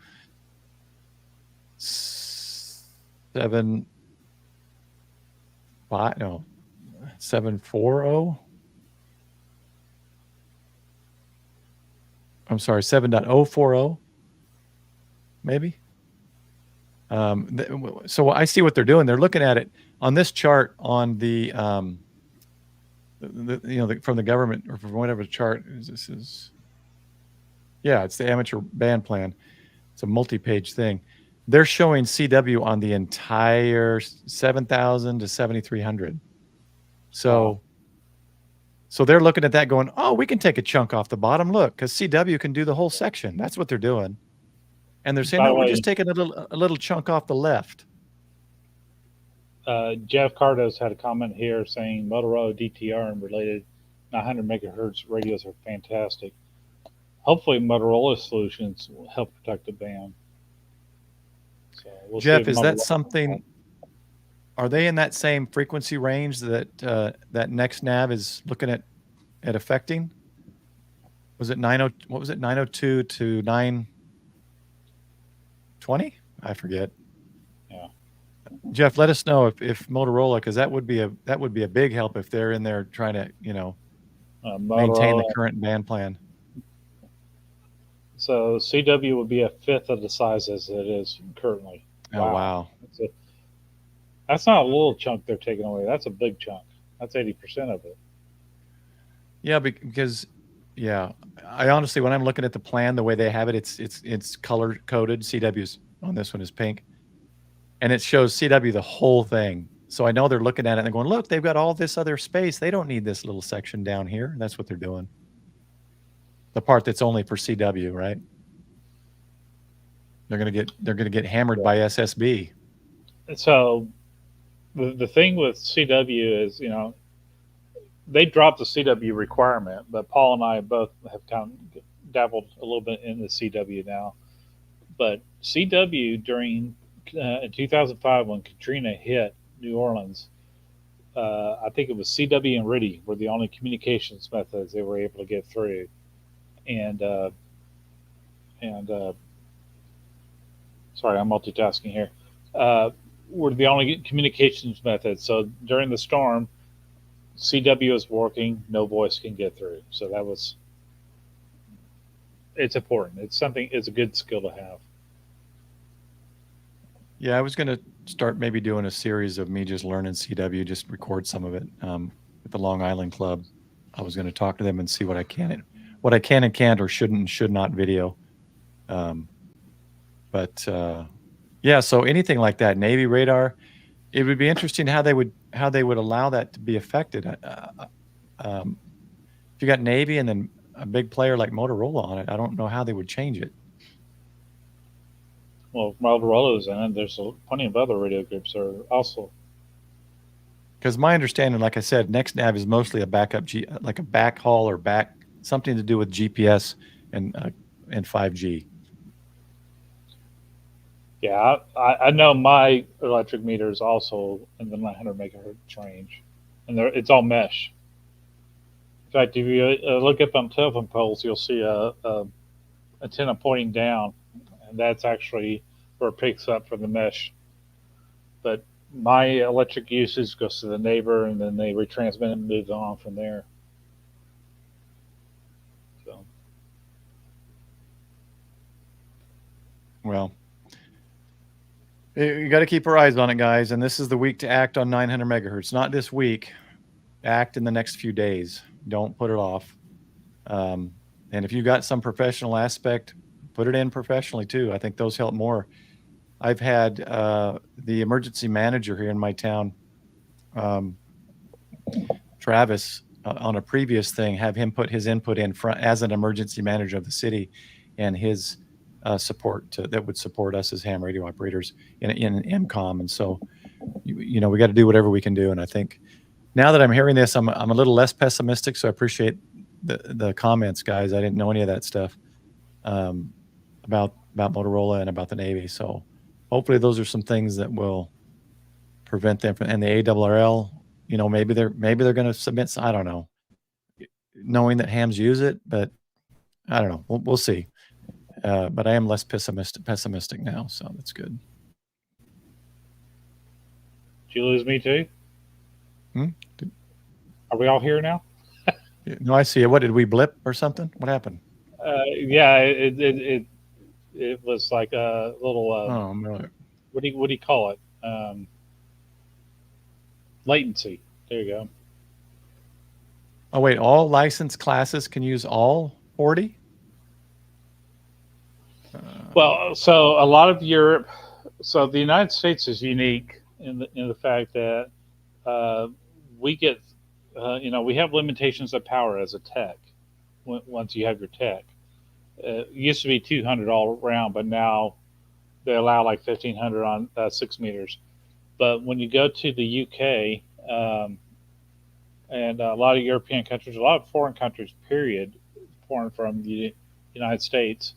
7, 5? No, 740? I'm sorry, 7.040, maybe. So I see what they're doing. They're looking at it on this chart on the from the government or from whatever chart this is. Yeah, it's the amateur band plan. It's a multi-page thing. They're showing CW on the entire 7,000 to 7,300. So, Wow. so they're looking at that going, oh, we can take a chunk off the bottom. Look, because CW can do the whole section. That's what they're doing. And they're saying, By no, the we're way, just taking a little chunk off the left. Jeff Cardos had a comment here saying Motorola DTR and related 900 megahertz radios are fantastic. Hopefully, Motorola solutions will help protect the band. So we'll Jeff, see if is that Motorola- something? Are they in that same frequency range that that next nav is looking at affecting? Was it 90? What was it? 902 to 920? I forget. Yeah. Jeff, let us know if Motorola, because that would be a big help if they're in there trying to maintain the Motorola. current band plan. So CW would be a fifth of the size as it is currently. Oh wow. That's not a little chunk they're taking away. That's a big chunk. That's 80% of it. Yeah, because I honestly, when I'm looking at the plan, the way they have it, it's color coded. CW's on this one is pink, and it shows CW the whole thing. So I know they're looking at it and they're going, look, they've got all this other space. They don't need this little section down here. And that's what they're doing. The part that's only for CW, right? They're gonna get hammered by SSB. So the thing with CW is, they dropped the CW requirement, but Paul and I both have kind of dabbled a little bit in the CW now. But CW during in 2005 when Katrina hit New Orleans, I think it was CW and RIDI were the only communications methods they were able to get through, and sorry, I'm multitasking here. Were the only communications methods. So during the storm, CW is working, no voice can get through. So it's important. It's a good skill to have. Yeah, I was going to start maybe doing a series of me just learning CW, just record some of it with the Long Island Club. I was going to talk to them and see what I can and can't or shouldn't and should not video. Yeah, so anything like that, Navy radar, it would be interesting how they would allow that to be affected. If you got Navy and then a big player like Motorola on it, I don't know how they would change it. Well, Motorola's in it. There's plenty of other radio groups that are also. Because my understanding, like I said, NextNav is mostly a backup, like a backhaul or something to do with GPS and 5G. Yeah, I know my electric meter is also in the 900 megahertz range, and it's all mesh. In fact, if you look up on telephone poles, you'll see a antenna pointing down, and that's actually where it picks up from the mesh. But my electric usage goes to the neighbor, and then they retransmit and move on from there. So. Well, you got to keep our eyes on it, guys. And this is the week to act on 900 megahertz. Not this week. Act in the next few days. Don't put it off. And if you got some professional aspect, put it in professionally too. I think those help more. I've had the emergency manager here in my town, Travis, on a previous thing, have him put his input in front as an emergency manager of the city, and his support that would support us as ham radio operators in MCOM. And so, we got to do whatever we can do. And I think now that I'm hearing this, I'm a little less pessimistic. So I appreciate the comments, guys. I didn't know any of that stuff about Motorola and about the Navy. So hopefully those are some things that will prevent them from, and the ARRL, maybe they're going to submit. I don't know, knowing that hams use it, but I don't know. We'll see. But I am less pessimistic now, so that's good. Did you lose me too? Are we all here now? No, I see it. What, did we blip or something? What happened? Yeah, it was like a little. Oh, no. What do you call it? Latency. There you go. Oh wait, all licensed classes can use all 40? Well, so a lot of Europe. So the United States is unique in the fact that we get, we have limitations of power as a tech. Once you have your tech, it used to be 200 all around, but now they allow like 1500 on 6 meters. But when you go to the UK and a lot of European countries, a lot of foreign countries, period, foreign from the United States,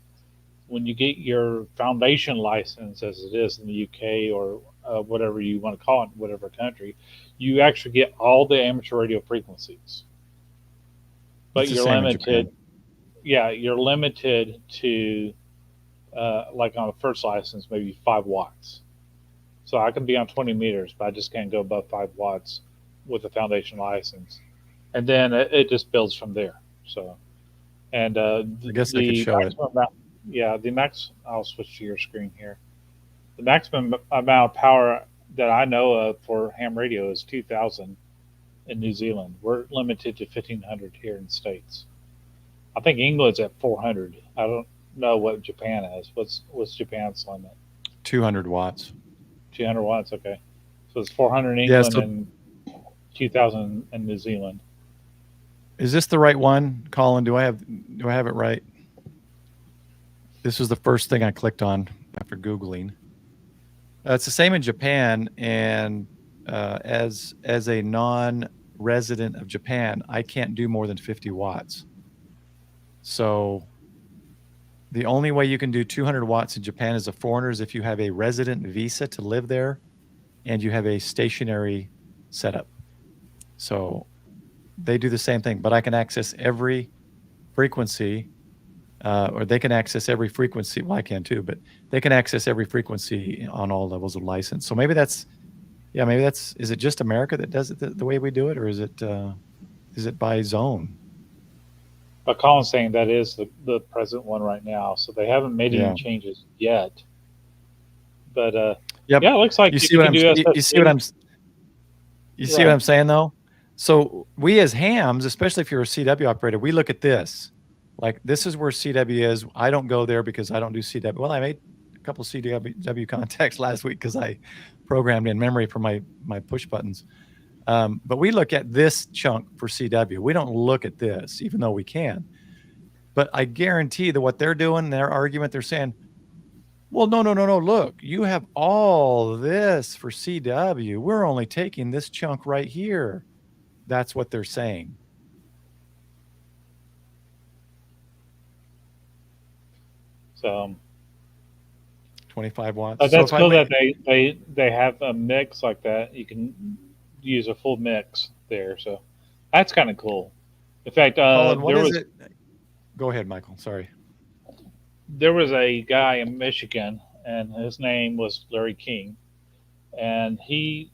when you get your foundation license, as it is in the UK or whatever you want to call it, whatever country, you actually get all the amateur radio frequencies. But you're limited. Yeah, you're limited to, like on the first license, maybe 5 watts. So I can be on 20 meters, but I just can't go above 5 watts with a foundation license. And then it just builds from there. So, and I guess I could show it. I'll switch to your screen here. The maximum amount of power that I know of for ham radio is 2,000 in New Zealand. We're limited to 1,500 here in the States. I think England's at 400. I don't know what Japan has. What's Japan's limit? 200 watts. 200 watts, okay. So it's 400 in England and 2,000 in New Zealand. Is this the right one, Colin? Do I have it right? This was the first thing I clicked on after Googling. It's the same in Japan, and as a non-resident of Japan, I can't do more than 50 watts. So the only way you can do 200 watts in Japan as a foreigner is if you have a resident visa to live there and you have a stationary setup. So they do the same thing, but I can access every frequency, or they can access every frequency. Well, I can too, but they can access every frequency on all levels of license. So maybe that's, is it just America that does it the way we do it, or is it by zone? But Colin's saying that is the present one right now. So they haven't made any changes yet. But it looks like you see what I'm saying though? So we as hams, especially if you're a CW operator, we look at this. Like, this is where CW is. I don't go there because I don't do CW. Well, I made a couple CW contacts last week because I programmed in memory for my push buttons. But we look at this chunk for CW. We don't look at this, even though we can. But I guarantee that what they're doing, their argument, they're saying, well, no. Look, you have all this for CW. We're only taking this chunk right here. That's what they're saying. So 25 watts. That's cool that they have a mix like that. You can use a full mix there. So that's kind of cool. In fact, Colin, what is it? Go ahead, Michael. Sorry. There was a guy in Michigan, and his name was Larry King. And he,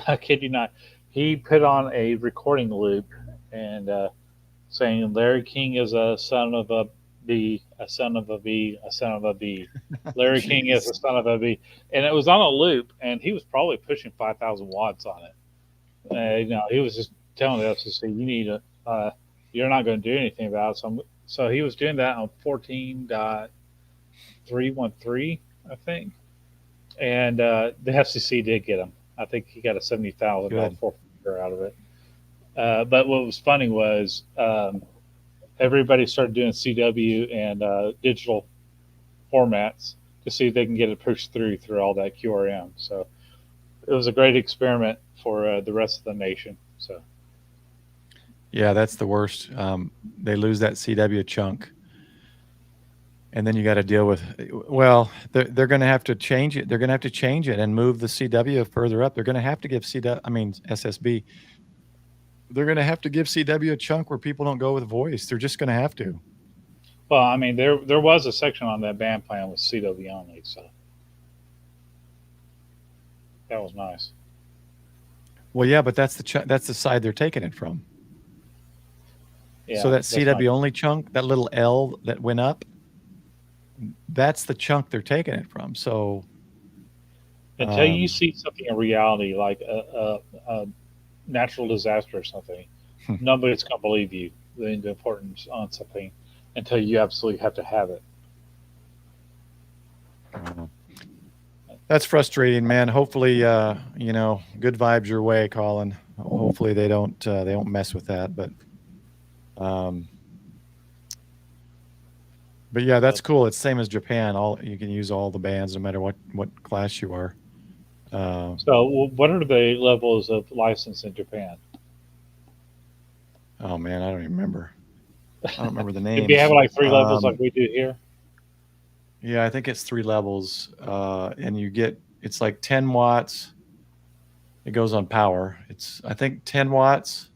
I kid you not, he put on a recording loop and saying Larry King is a son of a B, a son of a B, a son of a B. Larry King is a Jeez. son of a B, and it was on a loop, and he was probably pushing 5,000 watts on it. He was just telling us to say, you need a, you're not going to do anything about it. So he was doing that on 14.313, I think, and the FCC did get him. I think he got a $70,000 Good. forfeiture out of it. But what was funny was everybody started doing CW and digital formats to see if they can get it pushed through all that QRM. So it was a great experiment for the rest of the nation. So Yeah, that's the worst. They lose that CW chunk, and then you got to deal with. Well, they're going to have to change it. They're going to have to change it and move the CW further up. They're going to have to give SSB. They're going to have to give CW a chunk where people don't go with voice. They're just going to have to. well, I mean, there was a section on that band plan with CW only, so that was nice. Well, yeah, but that's the side they're taking it from. Yeah, So that that's fine. CW only chunk, that little L that went up, that's the chunk they're taking it from. So Until you see something in reality, like a natural disaster or something, nobody's going to believe you the importance on something until you absolutely have to have it. that's frustrating, man. Hopefully, good vibes your way, Colin. Hopefully they don't mess with that. But yeah, that's cool. It's same as Japan. You can use all the bands no matter what class you are. So, what are the levels of license in Japan? Oh man, I don't even remember. I don't remember the If names. you have like 3 levels like we do here, Yeah, I think it's 3 levels, and it's like 10 watts. It goes on power. I think 10 watts,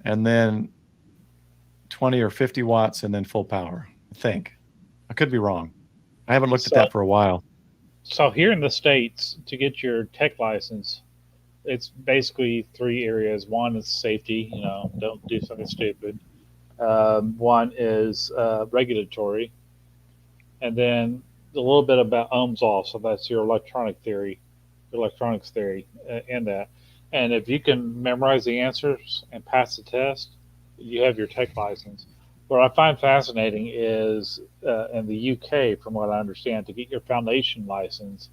and then 20 or 50 watts, and then full power. I think. I could be wrong. I haven't looked at that for a while. So here in the States, to get your tech license, it's basically 3 areas. One is safety, don't do something stupid. One is regulatory, and then a little bit about ohms off. So that's your electronics theory, in that. And if you can memorize the answers and pass the test, you have your tech license. What I find fascinating is in the UK, from what I understand, to get your foundation license,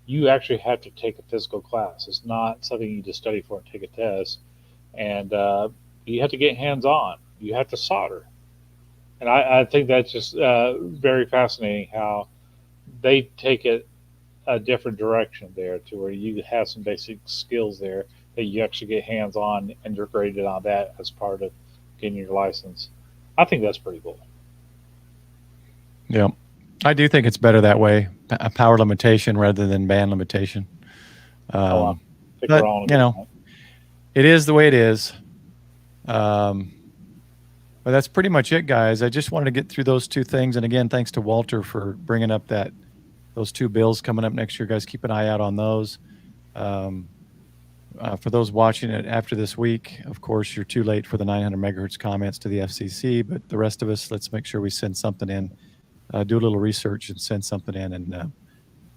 you actually have to take a physical class. It's not something you just study for and take a test. And you have to get hands on. You have to solder. And I think that's just very fascinating how they take it a different direction there to where you have some basic skills there that you actually get hands on and you're graded on that as part of getting your license. I think that's pretty cool. Yeah, I do think it's better that way, a power limitation rather than band limitation. I think But we're all in agreement. it is the way it is. But that's pretty much it, guys. I just wanted to get through those 2 things. And again, thanks to Walter for bringing up those 2 bills coming up next year. Guys, keep an eye out on those. For those watching it after this week, of course, you're too late for the 900 megahertz comments to the FCC. But the rest of us, let's make sure we send something in, do a little research and send something in and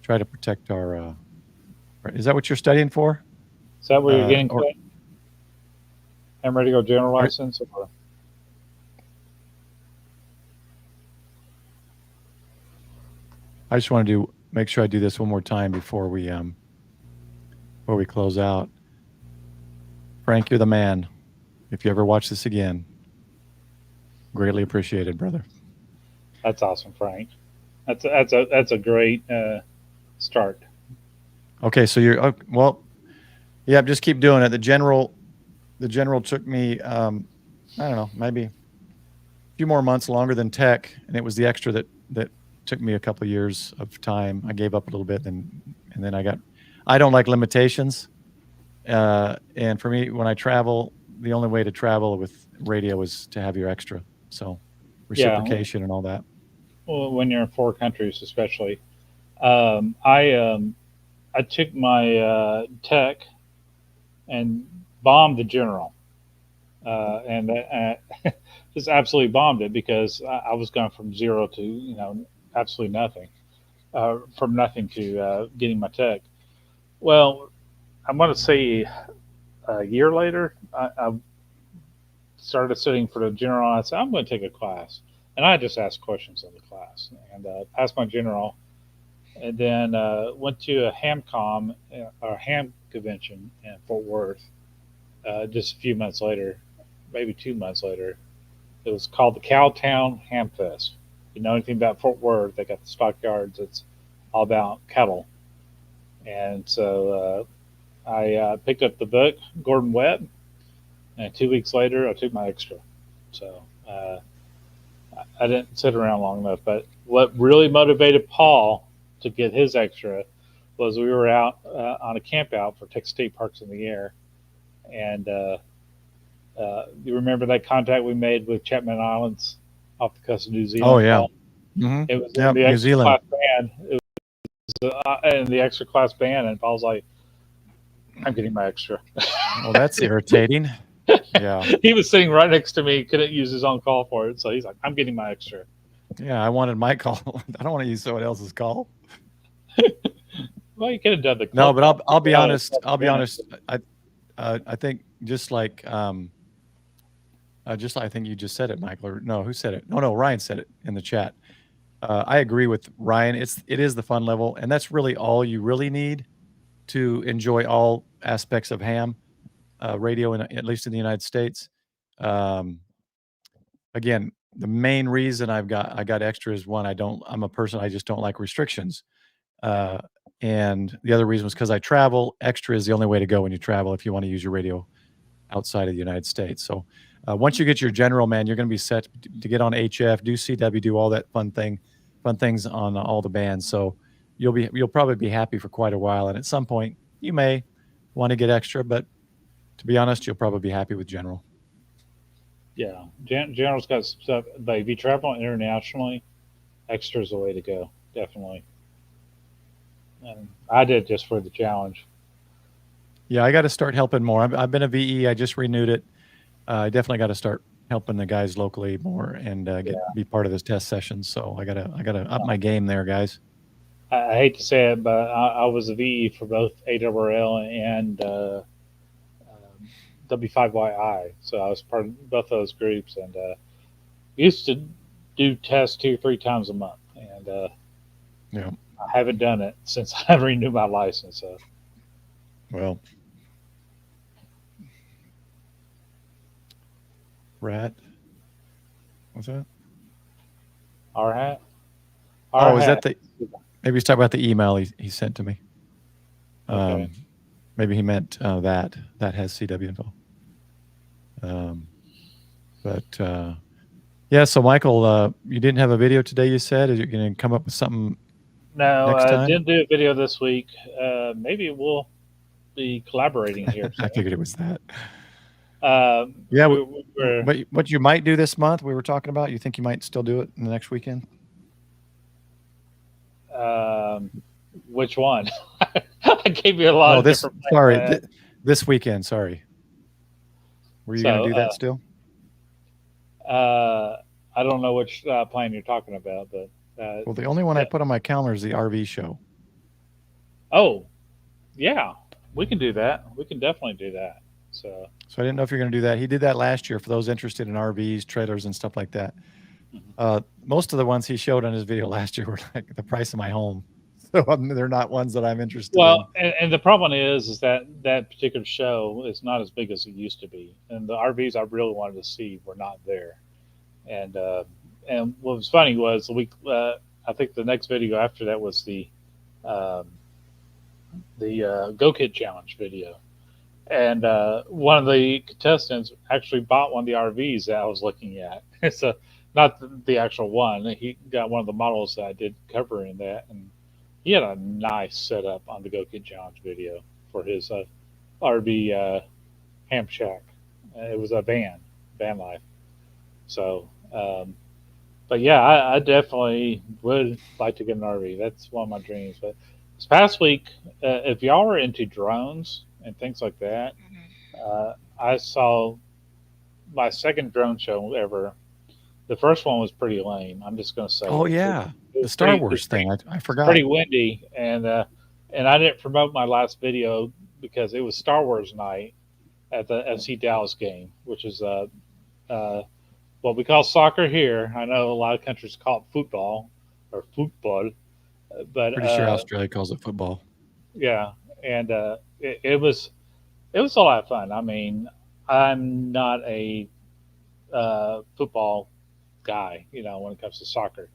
try to protect our. Is that what you're studying for? Is that what you're getting to? Ham Radio general license? Or? I just want to make sure I do this one more time before we close out. Frank, you're the man. If you ever watch this again, greatly appreciated, brother. That's awesome, Frank. That's a great start. Okay, so just keep doing it. The general took me, I don't know, maybe a few more months longer than tech, and it was the extra that took me a couple of years of time. I gave up a little bit, and then I don't like limitations. And for me, when I travel, the only way to travel with radio is to have your extra. So reciprocation and all that. Well, when you're in 4 countries, especially. I took my tech and bombed the general. And just absolutely bombed it because I was going from zero to absolutely nothing, from nothing to getting my tech. Well, I'm going to say a year later, I started studying for the general. I said I'm going to take a class, and I just asked questions in the class and passed my general, and then went to a HamCom or Ham convention in Fort Worth. Just a few months later, maybe 2 months later, it was called the Cowtown Ham Fest. If you know anything about Fort Worth, they got the stockyards. It's all about cattle. And so I picked up the book, Gordon Webb, and 2 weeks later, I took my extra. So I didn't sit around long enough. But what really motivated Paul to get his extra was we were out on a camp out for Texas State Parks in the Air. And you remember that contact we made with Chapman Islands off the coast of New Zealand? Oh yeah. Mm-hmm. It was Yeah, in the New extra Zealand. class band. It was in the extra class band, and Paul's like, "I'm getting my extra." Well, that's irritating. Yeah. He was sitting right next to me, couldn't use his own call for it, so he's like, "I'm getting my extra." Yeah, I wanted my call. I don't want to use someone else's call. Well, you could have done the call. No, but I'll be honest. I'll be honest. I think just like I think you just said it, Michael. Or no, who said it? No, Ryan said it in the chat. I agree with Ryan. It is the fun level, and that's really all you really need to enjoy all aspects of ham radio, at least in the United States. Again, the main reason I got extra is one, I'm a person, I just don't like restrictions. And the other reason was because I travel. Extra is the only way to go when you travel if you want to use your radio outside of the United States. So once you get your general, man, you're going to be set to get on HF, do CW, do all that fun things on all the bands. So you'll probably be happy for quite a while. And at some point, you may want to get extra, but to be honest, you'll probably be happy with general. Yeah, general's got some stuff, but if you travel internationally, extra's the way to go, definitely. And I did just for the challenge. Yeah, I got to start helping more. I've been a VE. I just renewed it. I definitely got to start helping the guys locally more and be part of this test session. So I gotta up my game there, guys. I hate to say it, but I was a VE for both ARRL and W5YI. So I was part of both of those groups, and used to do tests 2 or 3 times a month. And yeah, I haven't done it since I renewed my license. So. Well, Rat, what's that? All right. Oh, is that maybe he's talking about the email he sent to me. Okay. Maybe he meant that has CW info. But yeah, so Michael, you didn't have a video today, you said? Is you going to come up with something No, next time? I didn't do a video this week. Maybe we'll be collaborating here. I figured it was that. Yeah. But what you might do this month, we were talking about, you think you might still do it in the next weekend? Which one? I gave you a lot of different plans. Sorry, this weekend, sorry. Were you going to do that still? I don't know which plan you're talking about, but well, the only one I put on my calendar is the RV show. Oh, yeah, we can do that. We can definitely do that. So I didn't know if you're going to do that. He did that last year for those interested in RVs, trailers, and stuff like that. Mm-hmm. Most of the ones he showed on his video last year were like the price of my home. So they're not ones that I'm interested in. Well, and the problem is that particular show is not as big as it used to be. And the RVs I really wanted to see were not there. And what was funny was the week, I think the next video after that was the Go Kid Challenge video. And one of the contestants actually bought one of the RVs that I was looking at. So not the actual one. He got one of the models that I did cover in that. And he had a nice setup on the Go Kid Challenge video for his RV ham shack. It was a van life. So, but yeah, I definitely would like to get an RV. That's one of my dreams. But this past week, if y'all are into drones and things like that, I saw my second drone show ever The first one was pretty lame. I'm just going to say Oh it. yeah, It the was Star pretty. Wars thing. I It's forgot. pretty windy, and I didn't promote my last video because it was Star Wars night at the FC Dallas game, which is uh, what we call soccer here. I know a lot of countries call it football or football, but Pretty sure Australia calls it football. yeah, and it was a lot of fun. I mean, I'm not a football guy, when it comes to soccer.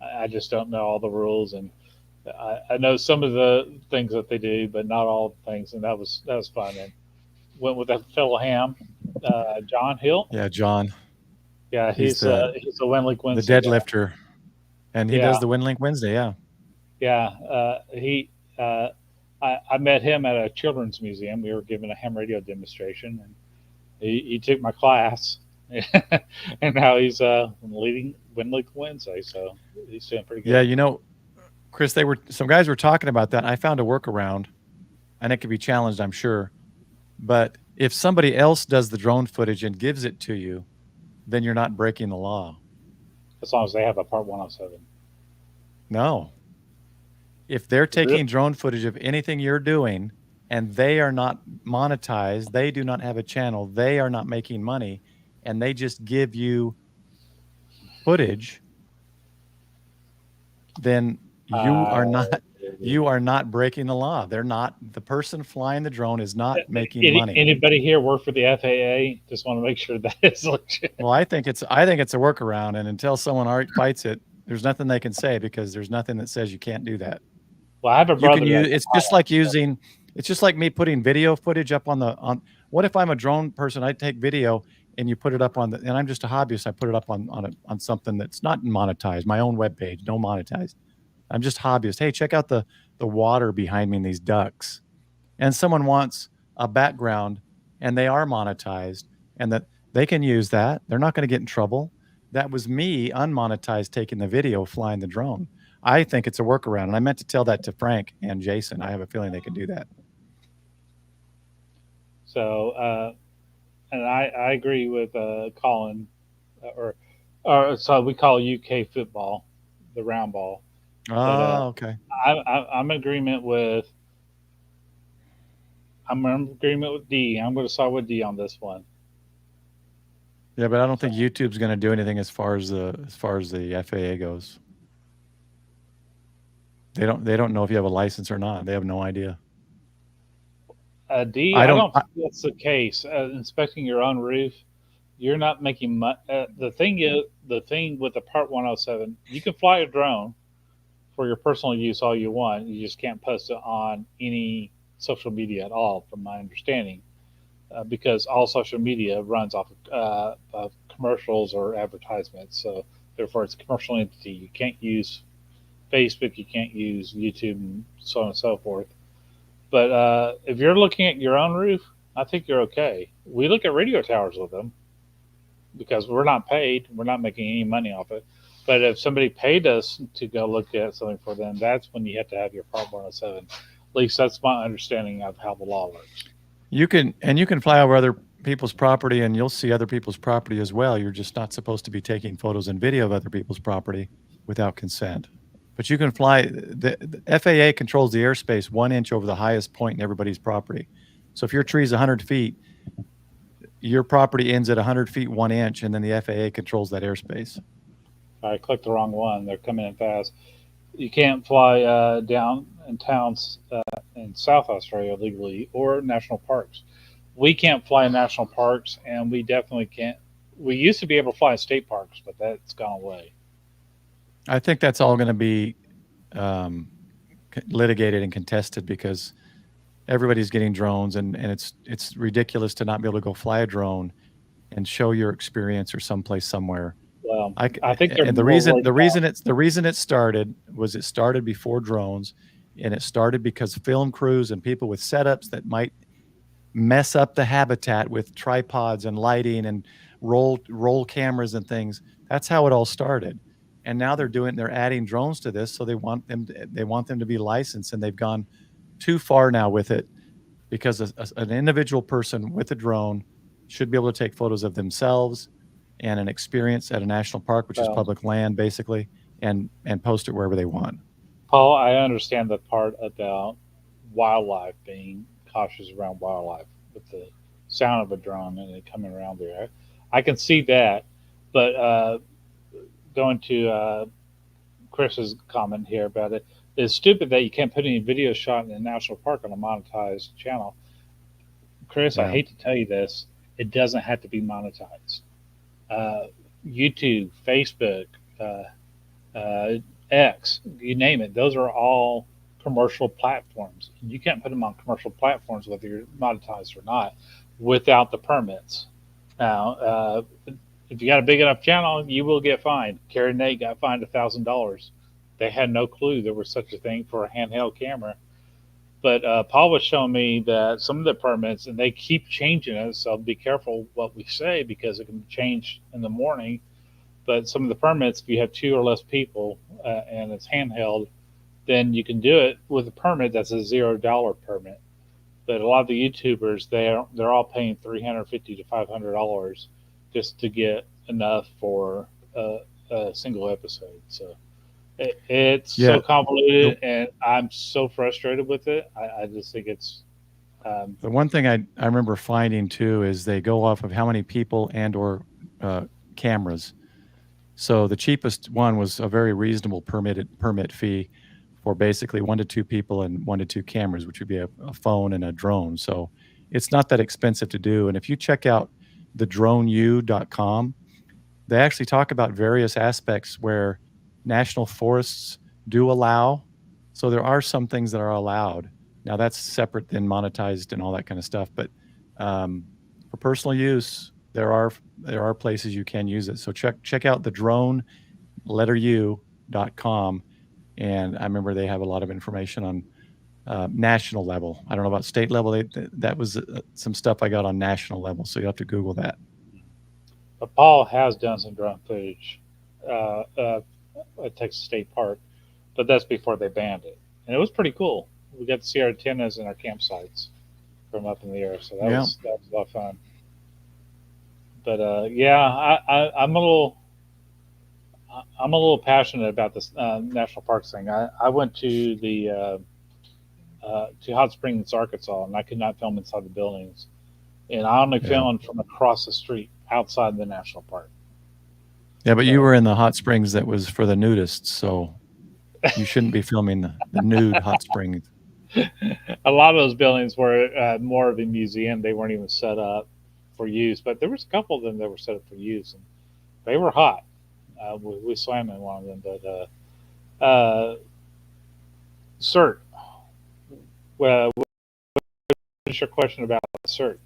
I just don't know all the rules, and I know some of the things that they do, but not all the things. And that was fun. And went with that fellow Ham, John Hill. Yeah, John. Yeah, He's he's a Win League the Wednesday guy. deadlifter, and he Yeah, does the Win Link Wednesday. Yeah. yeah. He I met him at a children's museum. We were giving a ham radio demonstration, and he took my class, and now he's leading Win League Wednesday. So he's doing pretty Yeah, good. Chris, some guys were talking about that. I found a workaround, and it could be challenged, I'm sure. But if somebody else does the drone footage and gives it to you, then you're not breaking the law. As long as they have a Part 107. No. If they're Really? taking drone footage of anything you're doing and they are not monetized, they do not have a channel, they are not making money, and they just give you footage, then you are not breaking the law. The person flying the drone is not making money. Anybody here work for the FAA? Just want to make sure that is legit. Well, I think it's a workaround, and until someone fights it, there's nothing they can say because there's nothing that says you can't do that. Well, I have a brother. It's just like me putting video footage up on. What if I'm a drone person? I take video and you put it up and I'm just a hobbyist. I put it up on something that's not monetized, my own webpage, no monetized. I'm just hobbyist. Hey, check out the water behind me and these ducks. And someone wants a background and they are monetized and that they can use that. They're not going to get in trouble. That was me unmonetized taking the video flying the drone. I think it's a workaround. And I meant to tell that to Frank and Jason. I have a feeling they could do that. So, and I agree with Colin, or so we call UK football, the round ball. Oh, okay. I'm in agreement with. I'm in agreement with D. I'm going to side with D on this one. Yeah, but I don't think YouTube's going to do anything as far as the FAA goes. They don't know if you have a license or not. They have no idea. D, I don't think that's the case. Inspecting your own roof, you're not making money. The thing with the Part 107, you can fly a drone for your personal use all you want. You just can't post it on any social media at all, from my understanding, because all social media runs off of commercials or advertisements. So therefore, it's a commercial entity. You can't use Facebook, you can't use YouTube, and so on and so forth. But if you're looking at your own roof, I think you're okay. We look at radio towers with them because we're not paid. We're not making any money off it. But if somebody paid us to go look at something for them, that's when you have to have your Part 107. At least that's my understanding of how the law works. You can fly over other people's property and you'll see other people's property as well. You're just not supposed to be taking photos and video of other people's property without consent. But you can fly. The FAA controls the airspace 1 inch over the highest point in everybody's property. So if your tree is 100 feet, your property ends at 100 feet 1 inch, and then the FAA controls that airspace. I clicked the wrong one. They're coming in fast. You can't fly down in towns in South Australia legally or national parks. We can't fly in national parks, and we definitely can't. We used to be able to fly in state parks, but that's gone away. I think that's all going to be litigated and contested because everybody's getting drones, and it's ridiculous to not be able to go fly a drone and show your experience or someplace somewhere. Well, I think the reason it started before drones, and it started because film crews and people with setups that might mess up the habitat with tripods and lighting and roll cameras and things. That's how it all started. And now they're adding drones to this, so they want them to be licensed, and they've gone too far now with it because an individual person with a drone should be able to take photos of themselves and an experience at a national park, which is Well, public land basically, and post it wherever they want. Paul, I understand the part about wildlife, being cautious around wildlife with the sound of a drone and it coming around there. I can see that, but going to Chris's comment here about it, it's stupid that you can't put any video shot in a national park on a monetized channel. Chris, I Yeah. hate to tell you this, it doesn't have to be monetized. YouTube, Facebook, X, you name it, those are all commercial platforms. You can't put them on commercial platforms whether you're monetized or not without the permits. Now, if you got a big enough channel, you will get fined. Carrie and Nate got fined $1,000. They had no clue there was such a thing for a handheld camera. But Paul was showing me that some of the permits, and they keep changing it, so be careful what we say because it can change in the morning. But some of the permits, if you have 2 or less people and it's handheld, then you can do it with a permit that's a $0 permit. But a lot of the YouTubers, they're all paying $350 to $500 just to get enough for a single episode. So it's so convoluted, and I'm so frustrated with it. I just think it's. The one thing I remember finding too is they go off of how many people and or cameras. So the cheapest one was a very reasonable permit fee for basically 1 to 2 people and 1 to 2 cameras, which would be a phone and a drone. So it's not that expensive to do. And if you check out thedroneu.com, they actually talk about various aspects where national forests do allow. So there are some things that are allowed. Now that's separate than monetized and all that kind of stuff. But for personal use, there are places you can use it. So check out thedroneu.com. And I remember they have a lot of information on national level. I don't know about state level. That was some stuff I got on national level. So you have to Google that. But Paul has done some drone footage at Texas State Park, but that's before they banned it. And it was pretty cool. We got to see our antennas and our campsites from up in the air. So that was a lot of fun. But I'm a little passionate about this national parks thing. I went to the to Hot Springs, Arkansas, and I could not film inside the buildings. And I only filmed from across the street outside the national park. Yeah, but you were in the hot springs that was for the nudists, so you shouldn't be filming the nude hot springs. A lot of those buildings were more of a museum. They weren't even set up for use, but there was a couple of them that were set up for use, and they were hot. We swam in one of them, but CERT. Well, what's your question about CERT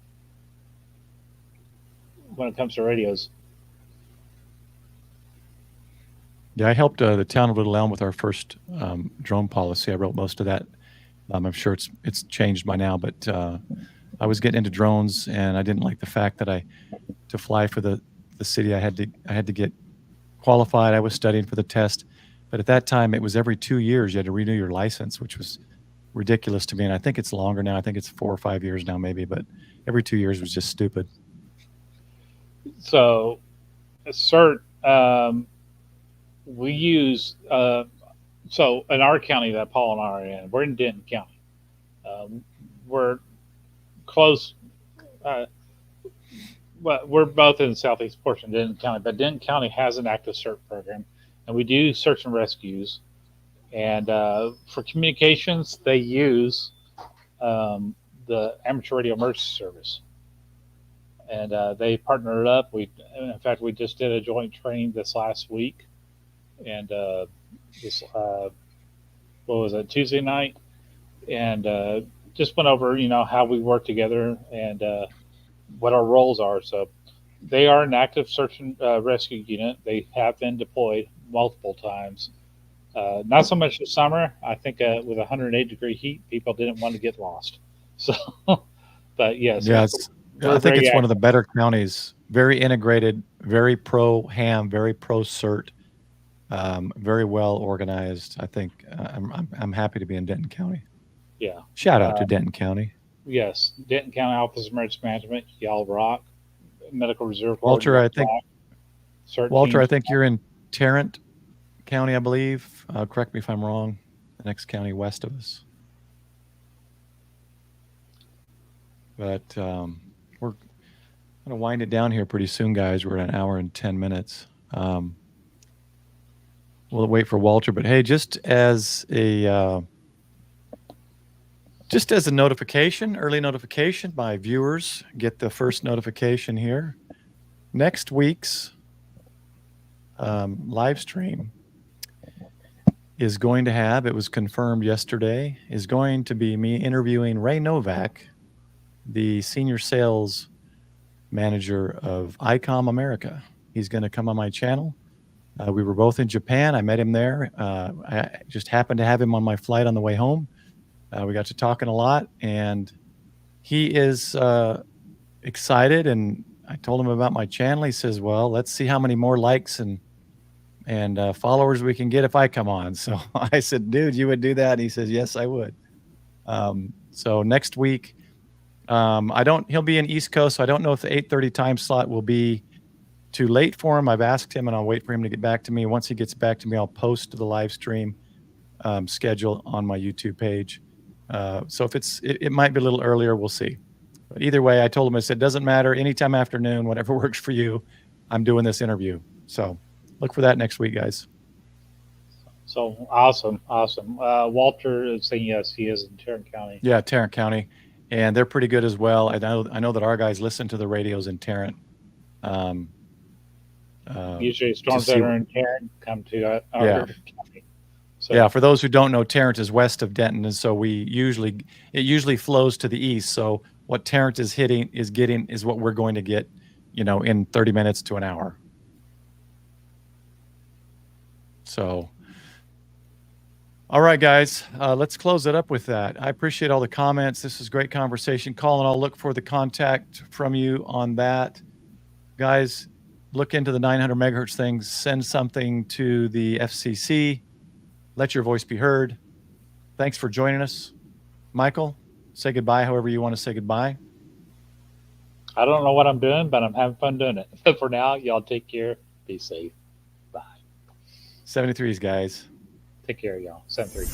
when it comes to radios? Yeah, I helped the town of Little Elm with our first drone policy. I wrote most of that. I'm sure it's changed by now, but I was getting into drones, and I didn't like the fact that to fly for the city, I had to get qualified. I was studying for the test, but at that time it was every 2 years you had to renew your license, which was ridiculous to me. And I think it's longer now. I think it's 4 or 5 years now, maybe, but every 2 years was just stupid. So, CERT, we use. So in our county that Paul and I are in, we're in Denton County. We're close. Well, we're both in the southeast portion of Denton County, but Denton County has an active CERT program, and we do search and rescues. And for communications, they use the Amateur Radio Emergency Service, and they partnered up. In fact, we just did a joint training this last week, and what was it, Tuesday night, and just went over how we work together and what our roles are. So they are an active search and rescue unit. They have been deployed multiple times. Not so much this summer. I think with 108-degree heat, people didn't want to get lost. So, but yes, I think it's one of the better counties. Very integrated, very pro ham, very pro CERT, very well organized. I think I'm happy to be in Denton County. Yeah. Shout out to Denton County. Yes, Denton County Office of Emergency Management, y'all rock. Medical Reserve Corps, Walter, I think rock. certain Walter, I teams. think you're in Tarrant County, I believe. Correct me if I'm wrong. The next county west of us. But we're going to wind it down here pretty soon, guys. We're at an hour and 10 minutes. We'll wait for Walter. But hey, just as a notification, early notification, my viewers get the first notification here. Next week's live stream is going to have, it was confirmed yesterday, is going to be me interviewing Ray Novak, the senior sales manager of ICOM America. He's going to come on my channel. We were both in Japan. I met him there. I just happened to have him on my flight on the way home. We got to talking a lot, and he is excited. And I told him about my channel. He says, well, let's see how many more likes and followers we can get if I come on. So I said, dude, you would do that? And he says, yes, I would. So next week, he'll be in East Coast. So I don't know if the 8:30 time slot will be too late for him. I've asked him, and I'll wait for him to get back to me. Once he gets back to me, I'll post the live stream schedule on my YouTube page. So if it might be a little earlier, we'll see. But either way, I told him, I said, doesn't matter, anytime afternoon, whatever works for you, I'm doing this interview. So look for that next week, guys. So awesome. Walter is saying yes, he is in Tarrant County. Yeah, Tarrant County. And they're pretty good as well. I know that our guys listen to the radios in Tarrant. Usually storms that are in Tarrant come to our county. So, yeah, for those who don't know, Tarrant is west of Denton, and so it usually flows to the east. So what Tarrant is getting is what we're going to get, in 30 minutes to an hour. So, all right, guys, let's close it up with that. I appreciate all the comments. This is great conversation. Colin, I'll look for the contact from you on that. Guys, look into the 900 megahertz things. Send something to the FCC. Let your voice be heard. Thanks for joining us. Michael, say goodbye however you want to say goodbye. I don't know what I'm doing, but I'm having fun doing it. For now, y'all take care. Be safe. Bye. 73s, guys. Take care, y'all. 73.